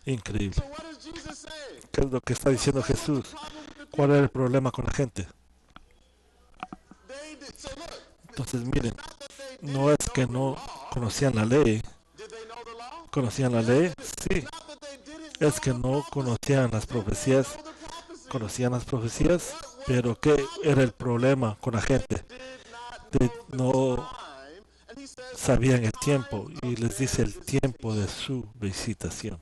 Increíble. ¿Qué es lo que está diciendo Jesús? ¿Cuál era el problema con la gente? Entonces miren, no es que no conocían la ley. ¿Conocían la ley? Sí. Es que no conocían las profecías. Conocían las profecías, pero ¿qué era el problema con la gente? No sabían el tiempo, y les dice el tiempo de su visitación.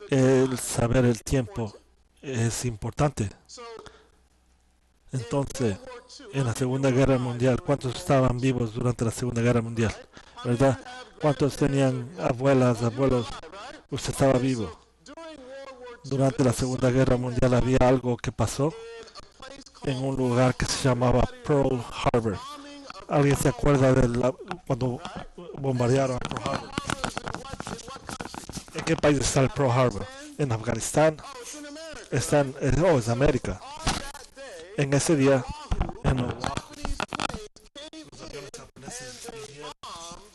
El saber el tiempo es importante. Entonces, en la Segunda Guerra Mundial, ¿cuántos estaban vivos durante la Segunda Guerra Mundial? ¿Verdad? ¿Cuántos tenían abuelas, abuelos? Usted estaba vivo. Durante la Segunda Guerra Mundial había algo que pasó en un lugar que se llamaba Pearl Harbor. ¿Alguien se acuerda de cuando bombardearon a Pearl Harbor? ¿En qué país está el Pearl Harbor? ¿En Afganistán? Es América. En ese día, en Oahu, los aviones japoneses vinieron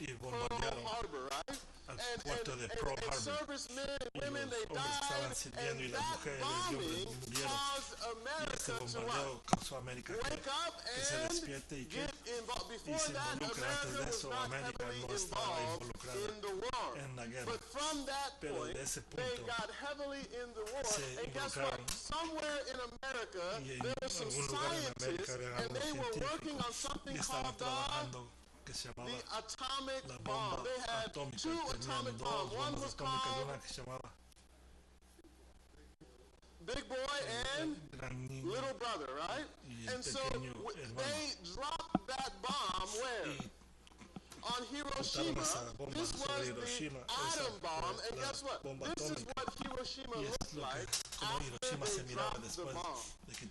y bombardearon al puerto de Pearl Harbor. Y los hombres estaban sirviendo y las mujeres y hombres murieron. Y este bombardeo causó a América que se despierte y se involucre. Antes de eso, América no estaba involucrada en la guerra. Pero de ese punto se involucraron. Y en algún lugar en América había algunos científicos y estaban trabajando que se llamaba la bomba atómica. Tenían dos bombas atómicas, una que se llamaba Big boy and little brother, right? And so they dropped that bomb where? On Hiroshima. This was the atom bomb, and guess what? This is what Hiroshima looked like after they dropped the bomb.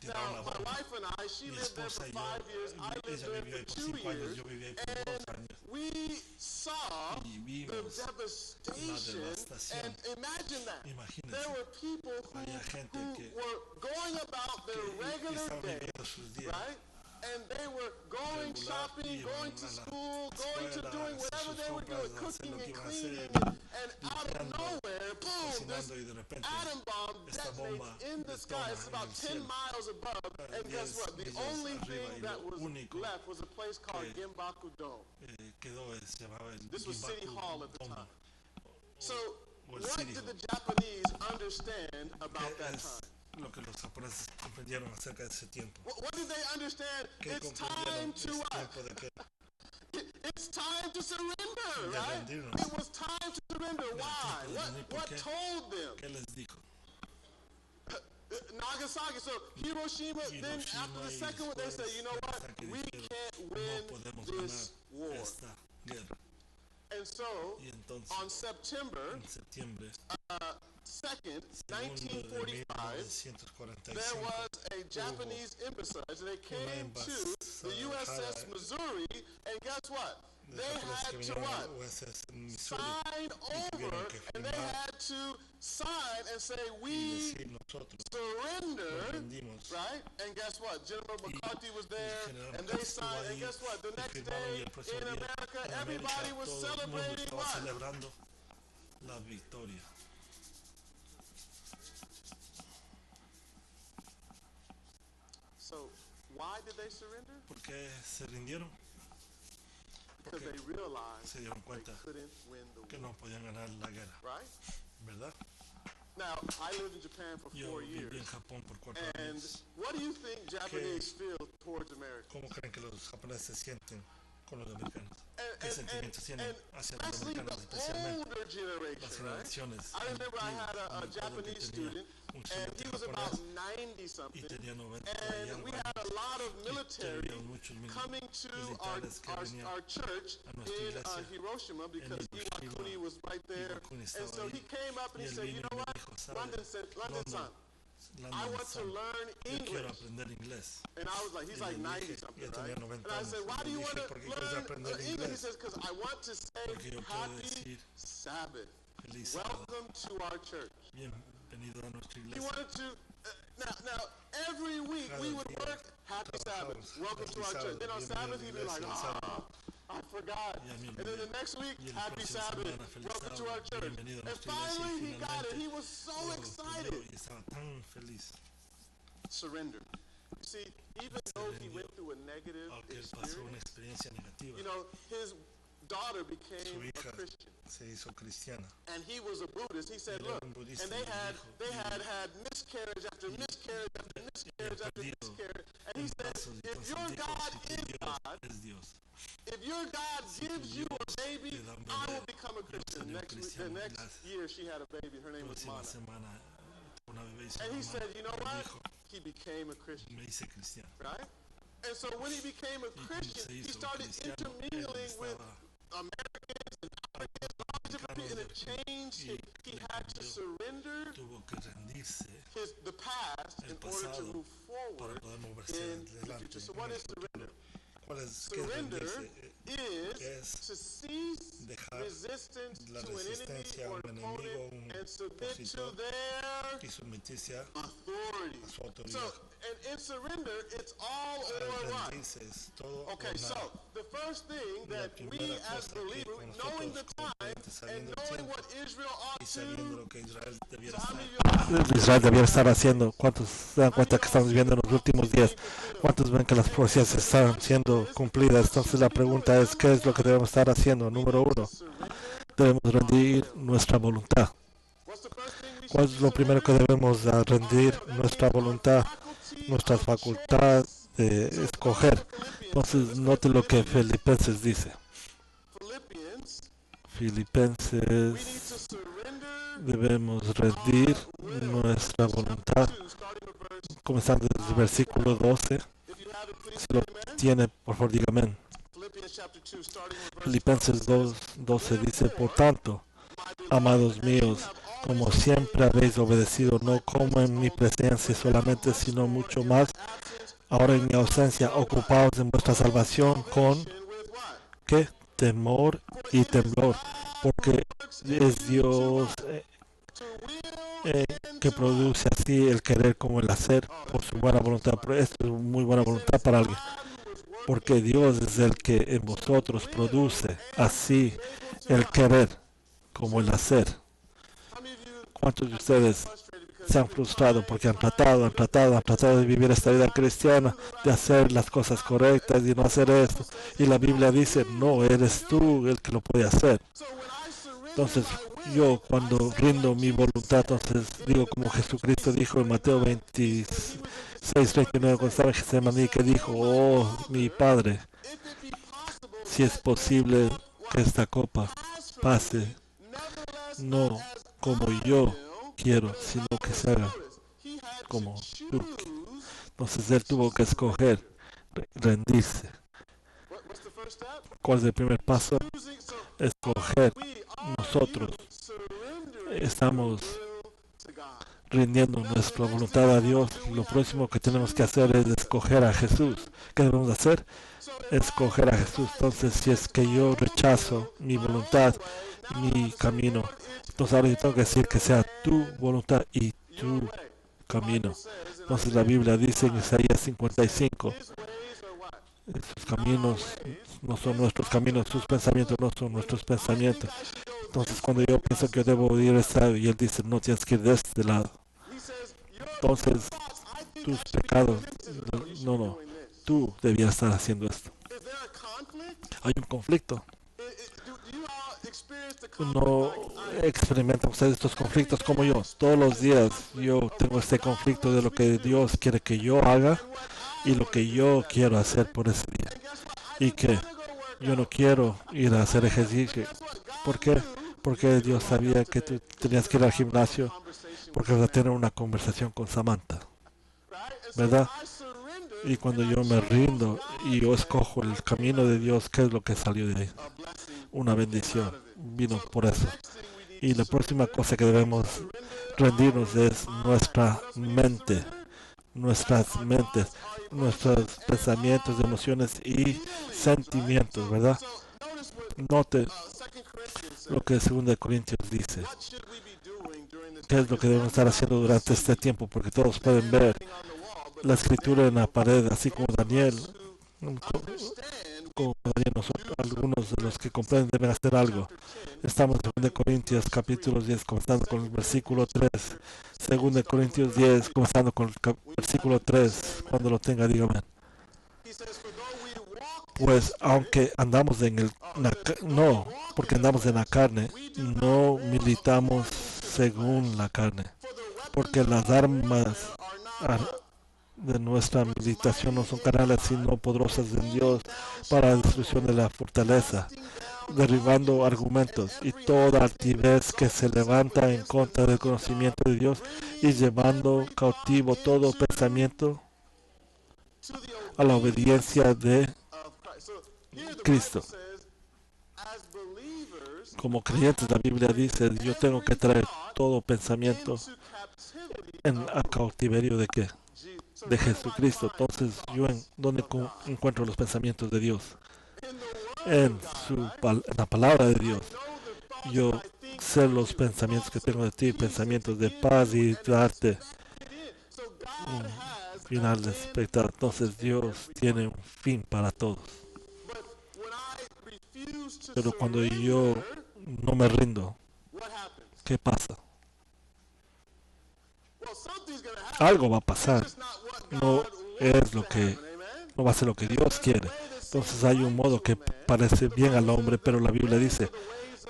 Now, my wife and I, she lived there for 5 years, I lived there for 2 years, and we saw the devastation, and imagine that. There were people who were going about their regular day, right? And they were going shopping, going to school, going to doing whatever they were doing, cooking and cleaning, and out of nowhere, boom, this atom bomb detonates in the sky. It's about 10 miles above, and guess what? The only thing that was left was a place called Gimbaku Dome. This was City Hall at the time. So, what did the Japanese understand about that time? Lo que los japoneses comprendieron acerca de ese tiempo. What did they understand? It's time to what? It's time to surrender, right? It was time to surrender. Why? What told them? ¿Qué les dijo? Nagasaki. So Hiroshima, then after the second one, they said, you know what? We can't win this war. And so, on September 2nd, 1945, there was a Japanese embassy. They came to the USS Missouri, and guess what? They had to what? Sign over, and they had to sign and say, we surrender, right? And guess what? General McCarthy was there, and they signed, and guess what? The next day in America, everybody was celebrating what? La victoria. So, why did they surrender? ¿Por qué se rindieron? Porque se dieron cuenta que no podían ganar la guerra, ¿verdad? Now, I lived in Japan for 4 years. Yo viví en Japón por 4 años. What do you think Japanese feel towards America? ¿Cómo creen que los japoneses se sienten con los americanos? ¿Qué sentimientos tienen hacia los americanos, especialmente las generaciones? I remember I had a Japanese student, and he was about 90 something, and we had a lot of military coming to our church in Hiroshima because Iwakuni was right there. And so he came up and he said, you know what, London-san, I want to learn English. And I was like, he's like 90 something, right? And I said, why do you want to learn English? He says, because I want to say happy Sabbath. Welcome to our church. He wanted to, now every week we would work happy Sabbath. Welcome to our church. Then on Sabbath he'd be like, I forgot. And then the next week, happy Sabbath. Welcome to our church. And finally he got it. He was so excited. Surrender. You see, even though he went through a negative experience, you know, his daughter became a Christian. And he was a Buddhist. He said, look, and they had miscarriage after miscarriage after miscarriage after miscarriage. And he said, if your God is God, if your God gives you a baby, I will become a Christian. The next year she had a baby. Her name was Mana. And he said, you know what? He became a Christian. Right? And so when he became a Christian, he started intermingling with Americans and Africans, and it changed. He had to surrender the past in order to move forward in the future. So what is surrender? Surrender is to cease resistance to an enemy or an opponent and submit to their authority. So, and in surrender, it's all or what? Okay, so the first thing that we as believers, knowing the time and knowing what Israel ought to, Israel debiera estar haciendo. ¿Cuántos se dan cuenta que estamos viviendo en los últimos días? ¿Cuántos ven que las profecías están siendo cumplidas? Entonces la pregunta es, ¿qué es lo que debemos estar haciendo? Número uno, debemos rendir nuestra voluntad. ¿Cuál es lo primero que debemos rendir? Nuestra voluntad, nuestra facultad de escoger. Entonces note lo que Filipenses dice. Filipenses, debemos rendir nuestra voluntad, comenzando desde el versículo 12. Si lo tiene, por favor, diga amén. Filipenses 2:12 dice, por tanto, amados míos, como siempre habéis obedecido, no como en mi presencia solamente, sino mucho más, ahora en mi ausencia, ocupaos en vuestra salvación con ¿qué? Temor y temblor, porque es Dios que produce así el querer como el hacer por su buena voluntad. Pero esto es muy buena voluntad para alguien, porque Dios es el que en vosotros produce así el querer como el hacer. ¿Cuántos de ustedes se han frustrado porque han tratado de vivir esta vida cristiana, de hacer las cosas correctas y no hacer esto? Y la Biblia dice, no, eres tú el que lo puede hacer. Entonces, yo cuando rindo mi voluntad, entonces digo como Jesucristo dijo en Mateo 26:39, cuando estaba en Getsemaní, que dijo, oh, mi Padre, si es posible que esta copa pase, no como yo quiero, sino que se haga como tú. Entonces él tuvo que escoger rendirse. ¿Cuál es el primer paso? Escoger. Nosotros estamos rindiendo nuestra voluntad a Dios. Lo próximo que tenemos que hacer es escoger a Jesús. ¿Qué debemos hacer? Escoger a Jesús. Entonces, si es que yo rechazo mi voluntad, mi camino, entonces ahora yo tengo que decir que sea tu voluntad y tu camino. Entonces la Biblia dice en Isaías 55, sus caminos no son nuestros caminos, sus pensamientos no son nuestros pensamientos. Entonces cuando yo pienso que yo debo ir a este lado y él dice, no tienes que ir de este lado. Entonces tus pecados, no, tú debías estar haciendo esto. Hay un conflicto. No experimentan ustedes estos conflictos como yo. Todos los días yo tengo este conflicto de lo que Dios quiere que yo haga y lo que yo quiero hacer por ese día. Y que yo no quiero ir a hacer ejercicio. ¿Por qué? Porque Dios sabía que tú tenías que ir al gimnasio porque vas a tener una conversación con Samantha, ¿verdad? Y cuando yo me rindo y yo escojo el camino de Dios, ¿qué es lo que salió de ahí? Una bendición. Vino por eso. Y la próxima cosa que debemos rendirnos es nuestra mente, nuestras mentes, nuestros pensamientos, emociones y sentimientos, ¿verdad? Note lo que 2 Corintios dice. ¿Qué es lo que debemos estar haciendo durante este tiempo? Porque todos pueden ver la escritura en la pared, así como Daniel. Como Daniel, nosotros, algunos de los que comprenden deben hacer algo. Estamos en 2 Corintios capítulo 10, comenzando con el versículo 3. 2 Corintios 10, comenzando con el versículo 3. Cuando lo tenga, dígame. Pues aunque andamos no, porque andamos en la carne, no militamos según la carne, porque las armas de nuestra militación no son carnales, sino poderosas en Dios para la destrucción de la fortaleza, derribando argumentos y toda altivez que se levanta en contra del conocimiento de Dios y llevando cautivo todo pensamiento a la obediencia de Cristo. Como creyentes, la Biblia dice, yo tengo que traer todo pensamiento a cautiverio de qué? De Jesucristo. Entonces, yo ¿dónde encuentro los pensamientos de Dios? En la palabra de Dios. Yo sé los pensamientos que tengo de ti, pensamientos de paz y darte un final de expectativa. Entonces, Dios tiene un fin para todos. Pero cuando yo no me rindo, ¿qué pasa? Algo va a pasar. No va a ser lo que Dios quiere. Entonces hay un modo que parece bien al hombre, pero la Biblia dice,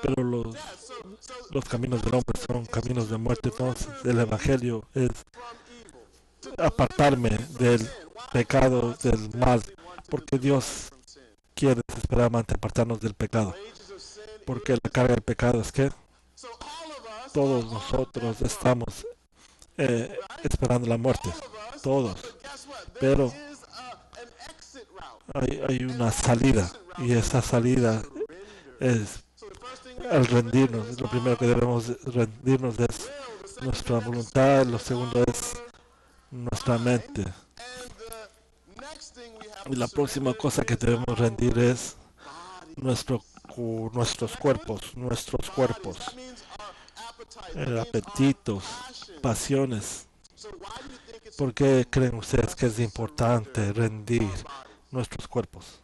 pero los caminos del hombre son caminos de muerte. Entonces el Evangelio es apartarme del pecado, del mal, porque Dios quiere desesperadamente apartarnos del pecado. Porque la carga del pecado es que todos nosotros estamos esperando la muerte, todos. Pero hay una salida, y esa salida es al rendirnos. Lo primero que debemos rendirnos es nuestra voluntad, lo segundo es nuestra mente. Y la próxima cosa que debemos rendir es nuestros cuerpos, apetitos, pasiones. ¿Por qué creen ustedes que es importante rendir nuestros cuerpos?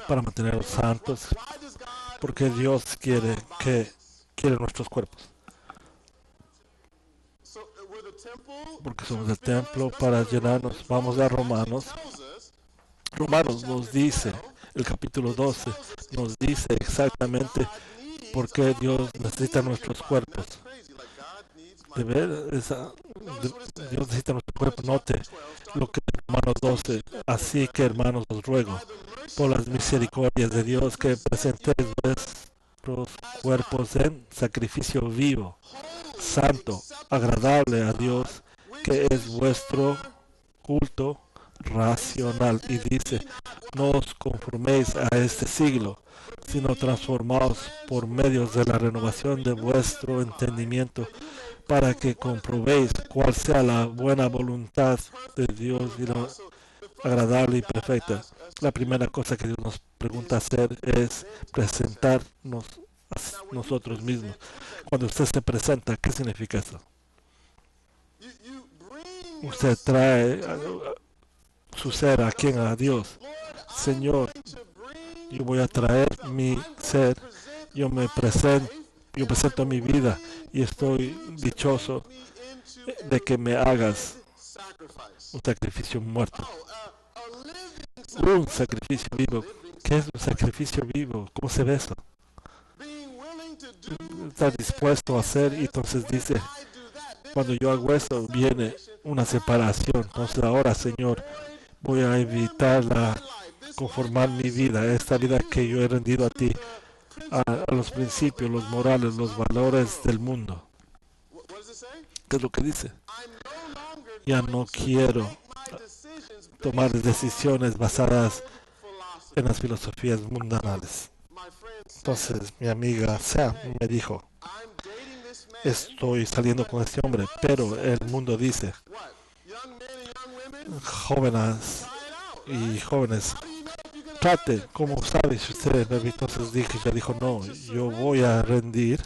Para mantenerlos santos. Porque Dios quiere nuestros cuerpos. Porque somos el templo para llenarnos. Vamos a Romanos. Romanos nos dice, el capítulo 12, nos dice exactamente por qué Dios necesita nuestros cuerpos. Dios necesita nuestro cuerpo. Note lo que Romanos 12. Así que, hermanos, os ruego por las misericordias de Dios que presentéis vuestros cuerpos en sacrificio vivo, santo, agradable a Dios, que es vuestro culto racional. Y dice, no os conforméis a este siglo, sino transformaos por medio de la renovación de vuestro entendimiento, para que comprobéis cuál sea la buena voluntad de Dios y la agradable y perfecta. La primera cosa que Dios nos pregunta hacer es presentarnos a nosotros mismos. Cuando usted se presenta, ¿qué significa eso? Usted trae su ser a quien, a Dios. Señor, yo voy a traer mi ser, yo presento mi vida y estoy dichoso de que me hagas Un sacrificio muerto. Un sacrificio vivo. ¿Qué es un sacrificio vivo? ¿Cómo se ve eso? Está dispuesto a hacer, y entonces dice, cuando yo hago eso, viene una separación. Entonces ahora, Señor, voy a evitar conformar mi vida, esta vida que yo he rendido a ti, a los principios, los morales, los valores del mundo. ¿Qué es lo que dice? Ya no quiero tomar decisiones basadas en las filosofías mundanales. Entonces mi amiga Sam me dijo, estoy saliendo con este hombre, pero el mundo dice, jóvenes y jóvenes, trate, ¿cómo sabe si usted bebe? Entonces ella dijo, no, yo voy a rendirme.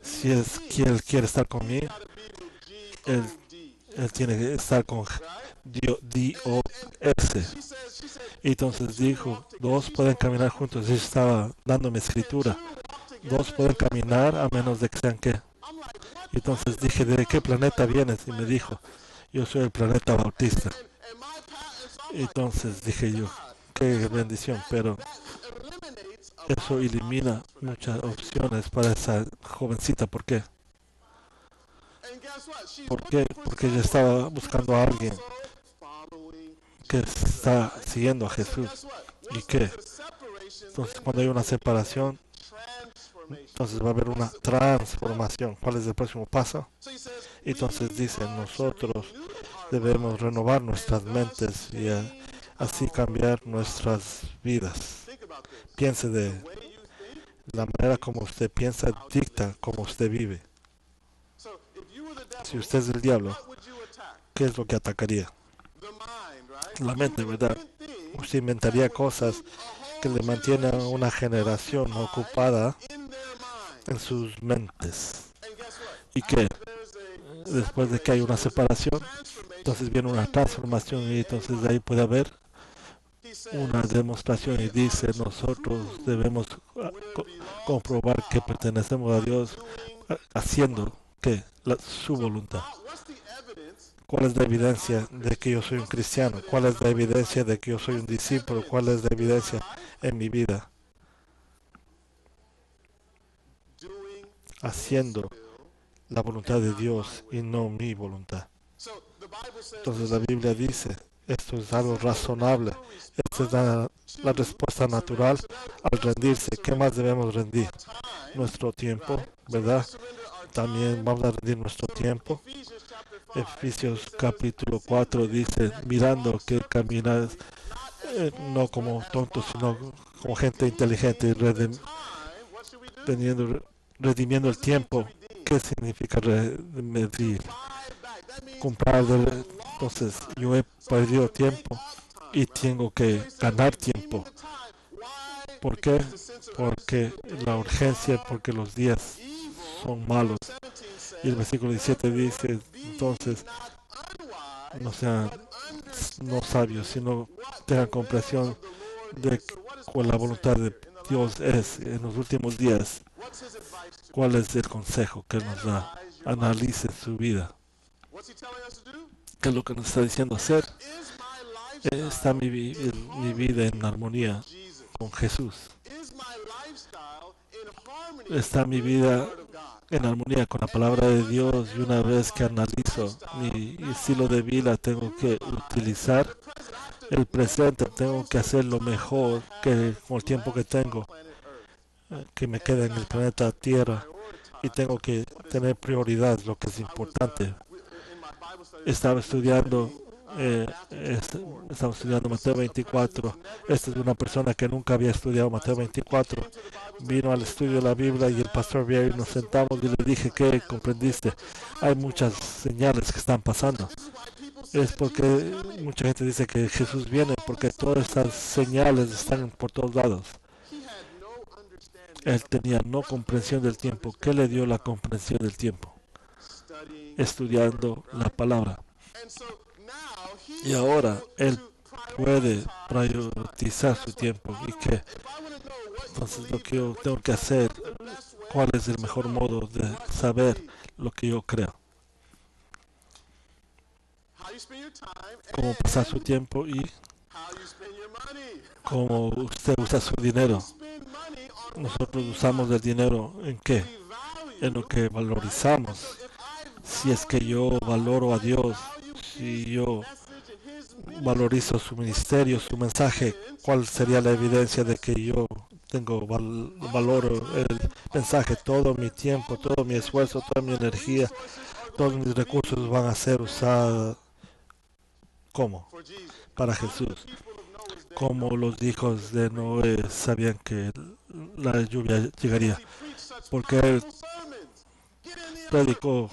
Si es que él quiere estar conmigo, él tiene que estar con Dios. Y entonces dijo, dos pueden caminar juntos. Ella estaba dándome escritura. Dos pueden caminar a menos de que sean qué. Y entonces dije, ¿de qué planeta vienes? Y me dijo, yo soy el planeta Bautista. Y entonces dije yo, qué bendición, pero eso elimina muchas opciones para esa jovencita. ¿Por qué? ¿Por qué? Porque ella estaba buscando a alguien que está siguiendo a Jesús. ¿Y qué? Entonces cuando hay una separación, entonces va a haber una transformación. ¿Cuál es el próximo paso? Entonces dice, nosotros debemos renovar nuestras mentes y así cambiar nuestras vidas. Piense de la manera como usted piensa, dicta como usted vive. Si usted es el diablo, ¿qué es lo que atacaría? La mente, ¿verdad? Usted inventaría cosas que le mantienen a una generación ocupada en sus mentes. ¿Y qué? Después de que hay una separación, entonces viene una transformación, y entonces de ahí puede haber una demostración, y dice, nosotros debemos comprobar que pertenecemos a Dios haciendo que su voluntad. ¿Cuál es la evidencia de que yo soy un cristiano? ¿Cuál es la evidencia de que yo soy un discípulo? ¿Cuál es la evidencia en mi vida? Haciendo la voluntad de Dios y no mi voluntad. Entonces la Biblia dice, esto es algo razonable. Esta es la respuesta natural al rendirse. ¿Qué más debemos rendir? Nuestro tiempo, ¿verdad? También vamos a rendir nuestro tiempo. Efesios capítulo 4 dice, mirando que caminas no como tontos, sino como gente inteligente, redimiendo el tiempo. ¿Qué significa medir? Comprar. Entonces yo he perdido tiempo y tengo que ganar tiempo. ¿Por qué? Porque la urgencia, porque los días son malos. Y el versículo 17 dice, entonces, no sean no sabios, sino tengan comprensión de cuál la voluntad de Dios es en los últimos días. ¿Cuál es el consejo que nos da? Analice su vida. ¿Qué es lo que nos está diciendo hacer? ¿Está mi vida en armonía con Jesús? ¿Está mi vida en armonía con la palabra de Dios? Y una vez que analizo mi estilo de vida, tengo que utilizar el presente, tengo que hacer lo mejor que con el tiempo que tengo, que me queda en el planeta Tierra, y tengo que tener prioridad, lo que es importante. Estaba estudiando Mateo 24. Esta es una persona que nunca había estudiado Mateo 24. Vino al estudio de la Biblia y el pastor vio, y nos sentamos y le dije, ¿qué comprendiste? Hay muchas señales que están pasando. Es porque mucha gente dice que Jesús viene, porque todas estas señales están por todos lados. Él tenía no comprensión del tiempo. ¿Qué le dio la comprensión del tiempo? Estudiando la palabra. Y ahora él puede priorizar su tiempo. ¿Y qué? Entonces lo que yo tengo que hacer, ¿cuál es el mejor modo de saber lo que yo creo? cómo pasar su tiempo y cómo usted usa su dinero. Nosotros usamos el dinero ¿en qué? En lo que valorizamos. Si es que yo valoro a Dios, si yo valorizo su ministerio, su mensaje, ¿cuál sería la evidencia de que yo valoro el mensaje? Todo mi tiempo, todo mi esfuerzo, toda mi energía, todos mis recursos van a ser usados ¿cómo? Para Jesús. Como los hijos de Noé sabían que la lluvia llegaría, porque él predicó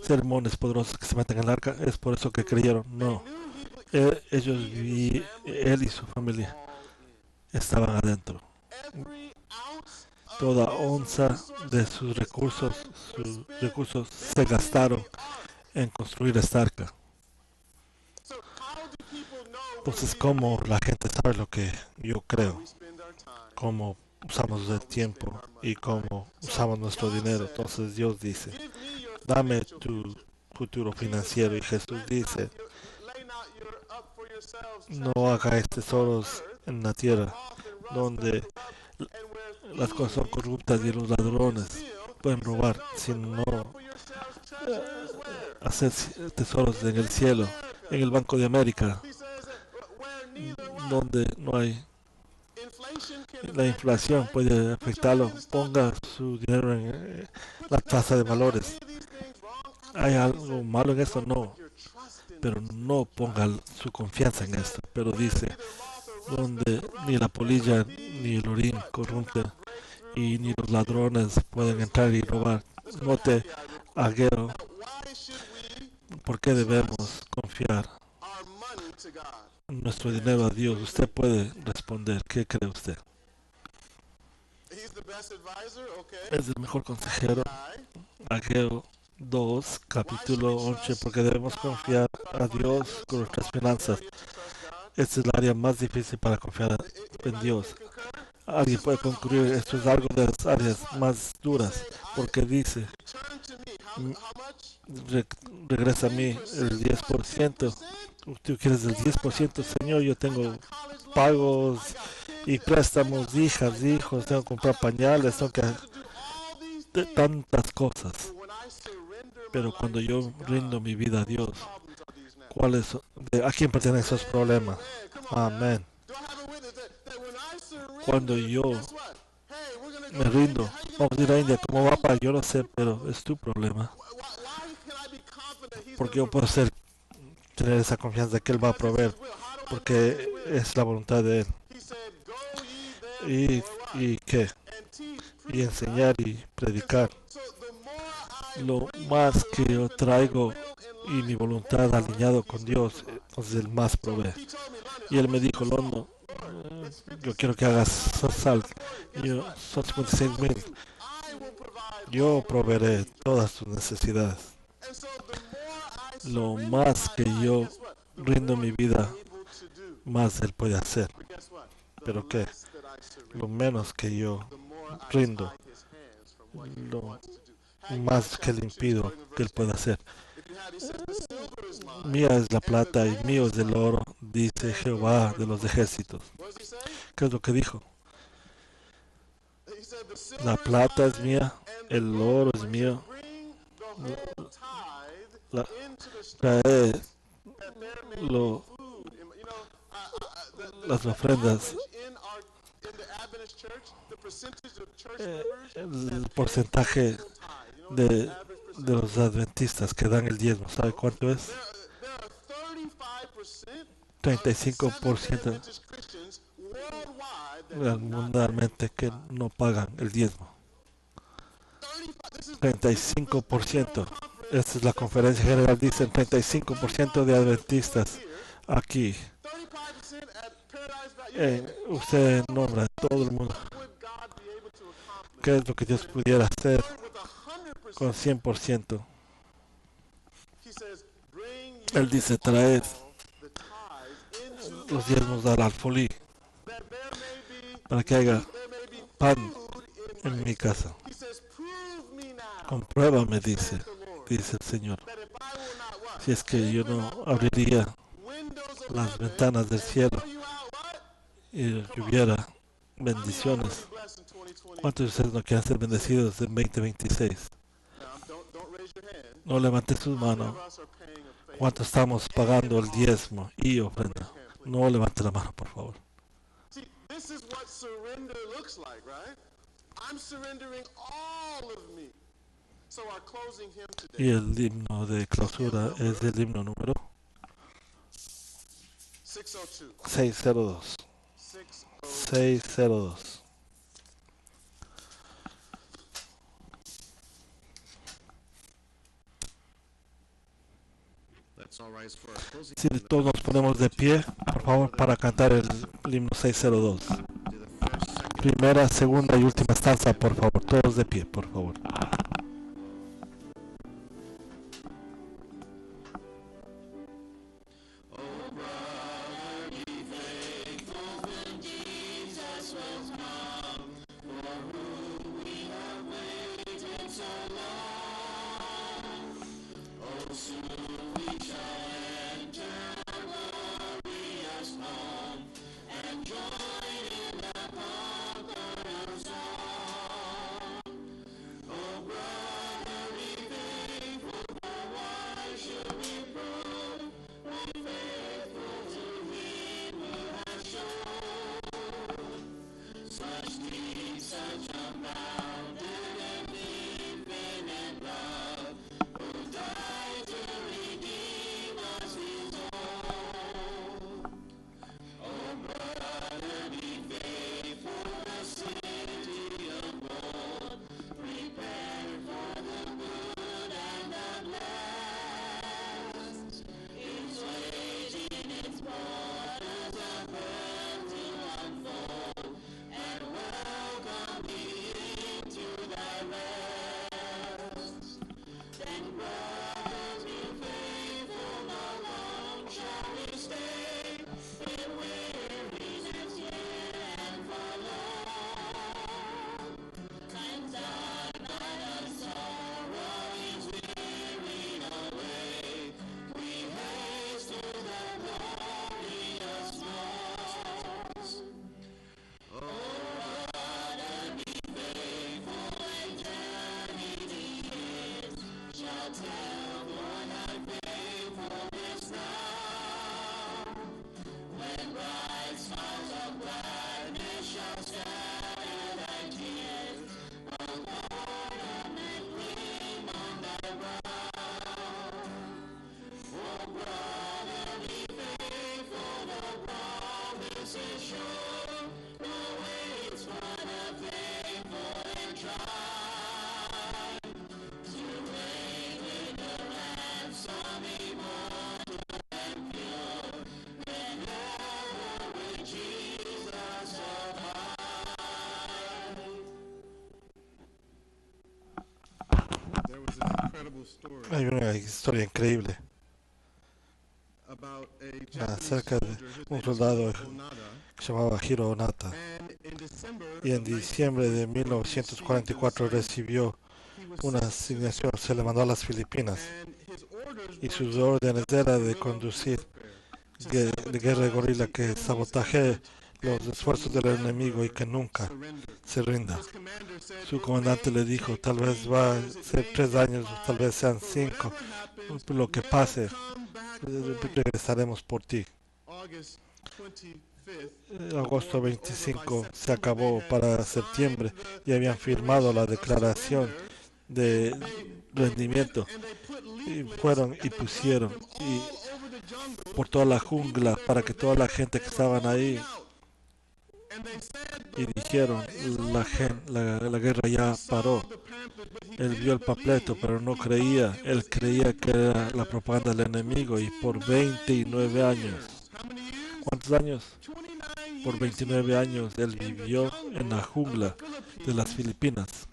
sermones poderosos que se meten en el arca. Es por eso que creyeron. No, él y su familia estaban adentro. Toda onza de sus recursos se gastaron en construir esta arca. Entonces, ¿cómo la gente sabe lo que yo creo? ¿Cómo usamos el tiempo y cómo usamos nuestro dinero? Entonces Dios dice, dame tu futuro financiero. Y Jesús dice, no hagáis tesoros en la tierra, donde las cosas son corruptas y los ladrones pueden robar, sino hacer tesoros en el cielo, en el Banco de América, donde no hay la inflación puede afectarlo. Ponga su dinero en la tasa de valores. ¿Hay algo malo en esto? No, pero no ponga su confianza en esto. Pero dice, donde ni la polilla ni el orín corrompe y ni los ladrones pueden entrar y robar. Note, Ageo, ¿por qué debemos confiar nuestro dinero a Dios? Usted puede responder. ¿Qué cree usted? Es el mejor consejero. Ageo 2, capítulo 11, porque debemos confiar a Dios con nuestras finanzas. Esta es la área más difícil para confiar en Dios. Alguien puede concluir, esto es algo de las áreas más duras, porque dice, regresa a mí el 10%. ¿Tú quieres el 10%? Señor, yo tengo pagos y préstamos, hijas, hijos, tengo que comprar pañales, tengo que tantas cosas. Pero cuando yo rindo mi vida a Dios, ¿a quién pertenecen esos problemas? Amén. Cuando yo me rindo, vamos a ir a India, ¿cómo va, para? Yo lo sé, pero es tu problema. Porque yo puedo tener esa confianza de que Él va a proveer, porque es la voluntad de Él. ¿Y qué? Y enseñar y predicar. Lo más que yo traigo y mi voluntad alineado con Dios, entonces Él más provee. Y Él me dijo, Londo, yo quiero que hagas sal. Son 56,000. Yo proveeré todas tus necesidades. Lo más que yo rindo mi vida, más Él puede hacer. Pero ¿qué? Lo menos que yo rindo, lo más que le impido que Él pueda hacer. Mía es la plata y mío es el oro, dice Jehová de los ejércitos. ¿Qué es lo que dijo? La plata es mía, el oro es mío. Trae las ofrendas. El porcentaje de los adventistas que dan el diezmo, ¿sabe cuánto es? 35% mundialmente que no pagan el diezmo. 35%. Esta es la conferencia general, dicen 35% de adventistas aquí. Usted nombra a todo el mundo. ¿Qué es lo que Dios pudiera hacer con 100%? Él dice, traed los diezmos al alfolí para que haya pan en mi casa. Compruébame, dice dice el Señor. Si es que yo no abriría las ventanas del cielo y hubiera bendiciones. ¿Cuántos de ustedes no quieren ser bendecidos en 2026? No levanten sus manos. ¿Cuánto estamos pagando el diezmo y ofrenda? No levante la mano, por favor. Y el himno de clausura es el himno número 602. 602. Si todos nos ponemos de pie, por favor, para cantar el himno 602. Primera, segunda y última estanza, por favor. Todos de pie, por favor. Hay una historia increíble acerca de un soldado que se llamaba Hiro Onata, y en diciembre de 1944 recibió una asignación, se le mandó a las Filipinas, y sus órdenes eran de conducir de guerra de gorila, que sabotaje los esfuerzos del enemigo y que nunca se rinda. Su comandante le dijo: tal vez va a ser 3 años, tal vez sean 5, lo que pase, regresaremos por ti. Agosto 25 se acabó para septiembre y habían firmado la declaración de rendimiento, y fueron y pusieron por toda la jungla para que toda la gente que estaban ahí, y dijeron: la guerra ya paró. Él vio el panfleto, pero no creía. Él creía que era la propaganda del enemigo, y por 29 años, ¿cuántos años? Por 29 años él vivió en la jungla de las Filipinas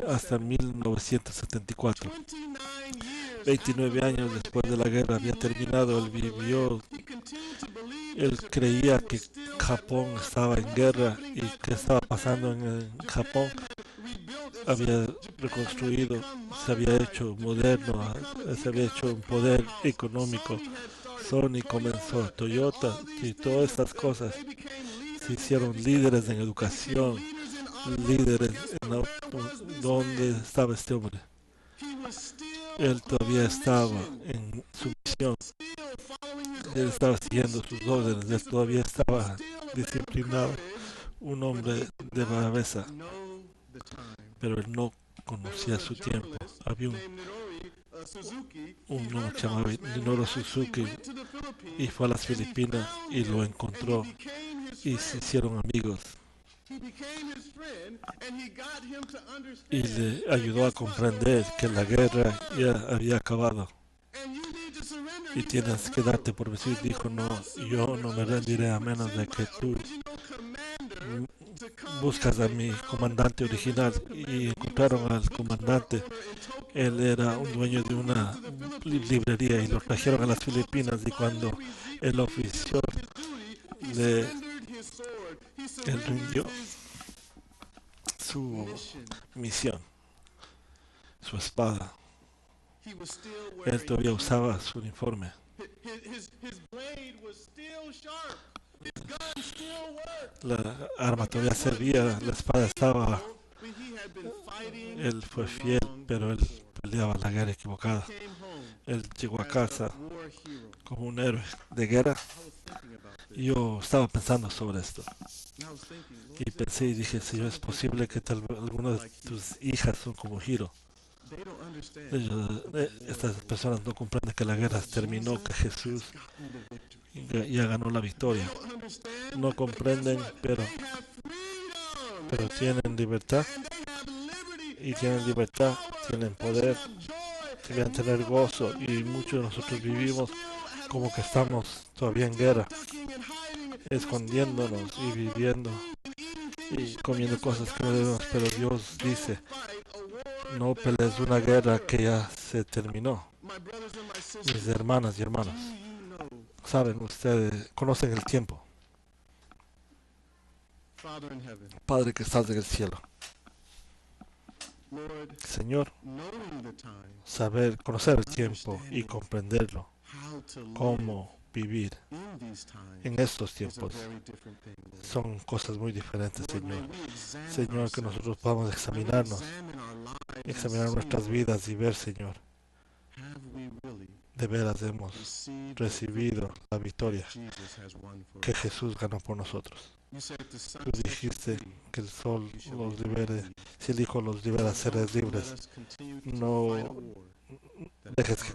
hasta 1974. 29 años después de la guerra había terminado, él vivió. Él creía que Japón estaba en guerra y que estaba pasando en Japón. había reconstruido, se había hecho moderno, se había hecho un poder económico. Sony comenzó, Toyota y todas estas cosas se hicieron líderes en educación, líderes en ¿dónde estaba este hombre? Él todavía estaba en su misión, él estaba siguiendo sus órdenes, él todavía estaba disciplinado, un hombre de braveza, pero él no conocía su tiempo. Había un hombre que se llamaba Minoru Suzuki y fue a las Filipinas y lo encontró y se hicieron amigos y le ayudó a comprender que la guerra ya había acabado y tienes que darte por vencido. Dijo, no, yo no me rendiré a menos de que tú buscas a mi comandante original. Y encontraron al comandante. Él era un dueño de una librería y lo trajeron a las Filipinas, y cuando el oficial él rindió su misión, su espada. Él todavía usaba su uniforme. La arma todavía servía, la espada estaba. Él fue fiel, pero él peleaba la guerra equivocada. Él llegó a casa como un héroe de guerra. Y yo estaba pensando sobre esto. Y pensé y dije, Señor, es posible que tal vez algunas de tus hijas son como Hiro. Estas personas no comprenden que la guerra terminó, que Jesús ya ganó la victoria. No comprenden, pero tienen libertad. Y tienen libertad, tienen poder, deben tener gozo. Y muchos de nosotros vivimos como que estamos todavía en guerra, escondiéndonos y viviendo y comiendo cosas que no debemos. Pero Dios dice, no pelees una guerra que ya se terminó. Mis hermanas y hermanos, saben ustedes, conocen el tiempo. Padre que estás en el cielo, Señor, conocer el tiempo y comprenderlo, cómo vivir en estos tiempos, son cosas muy diferentes, Señor. Señor, que nosotros podamos examinar nuestras vidas y ver, Señor, de veras hemos recibido la victoria que Jesús ganó por nosotros. Tú dijiste que el sol los libere, si el Hijo los libera, seres libres. No dejes que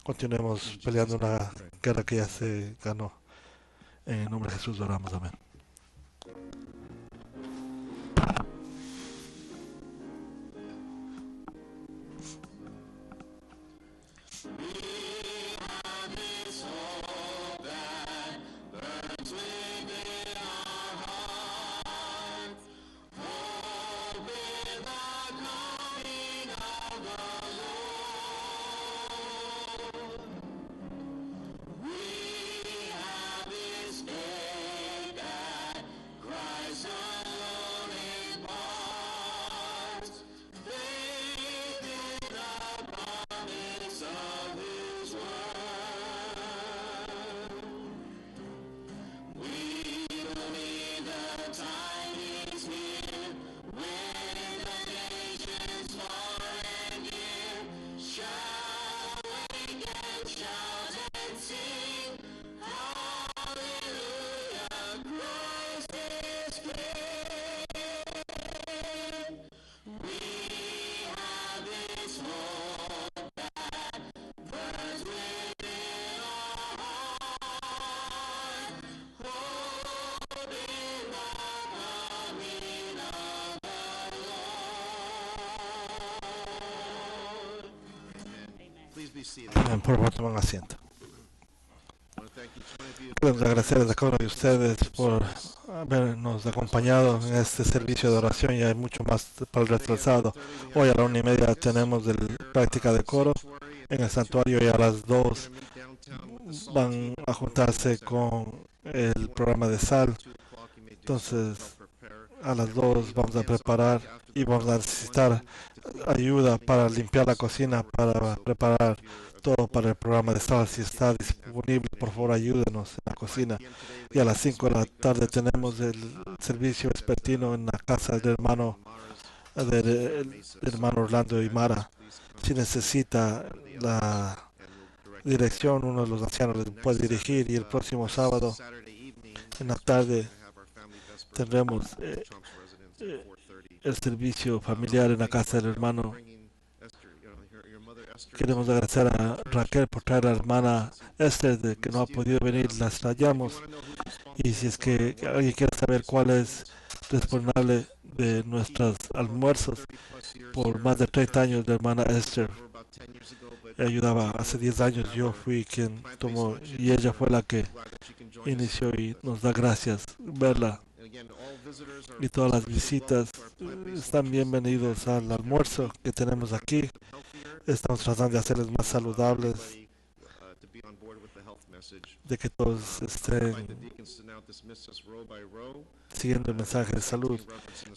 continuemos peleando una guerra que ya se ganó. En el nombre de Jesús oramos, amén. Por favor, tomen asiento. Quiero agradecerles a cada uno de ustedes por habernos acompañado en este servicio de oración, y hay mucho más para el retrasado. Hoy a la 1:30 tenemos la práctica de coro en el santuario, y a las 2 van a juntarse con el programa de sal. Entonces A las 2 vamos a preparar y vamos a necesitar ayuda para limpiar la cocina, para preparar todo para el programa de sala. Si está disponible, por favor ayúdenos en la cocina. Y a las 5 de la tarde tenemos el servicio vespertino en la casa del hermano Orlando y Mara. Si necesita la dirección, uno de los ancianos les puede dirigir. Y el próximo sábado en la tarde tendremos el servicio familiar en la casa del hermano. Queremos agradecer a Raquel por traer a la hermana Esther, de que no ha podido venir, la extrañamos. Y si es que alguien quiere saber cuál es responsable de nuestros almuerzos, por más de 30 años la hermana Esther ayudaba. Hace 10 años yo fui quien tomó y ella fue la que inició, y nos da gracias verla. Y todas las visitas están bienvenidos al almuerzo que tenemos aquí. Estamos tratando de hacerles más saludables, de que todos estén siguiendo el mensaje de salud.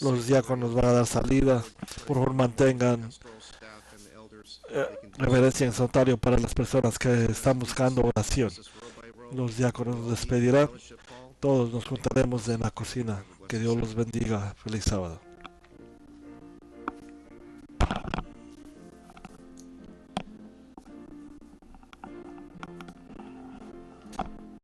Los diáconos van a dar salida. Por favor, mantengan reverencia en santuario para las personas que están buscando oración. Los diáconos nos despedirán. Todos nos juntaremos en la cocina. Que Dios los bendiga. Feliz sábado.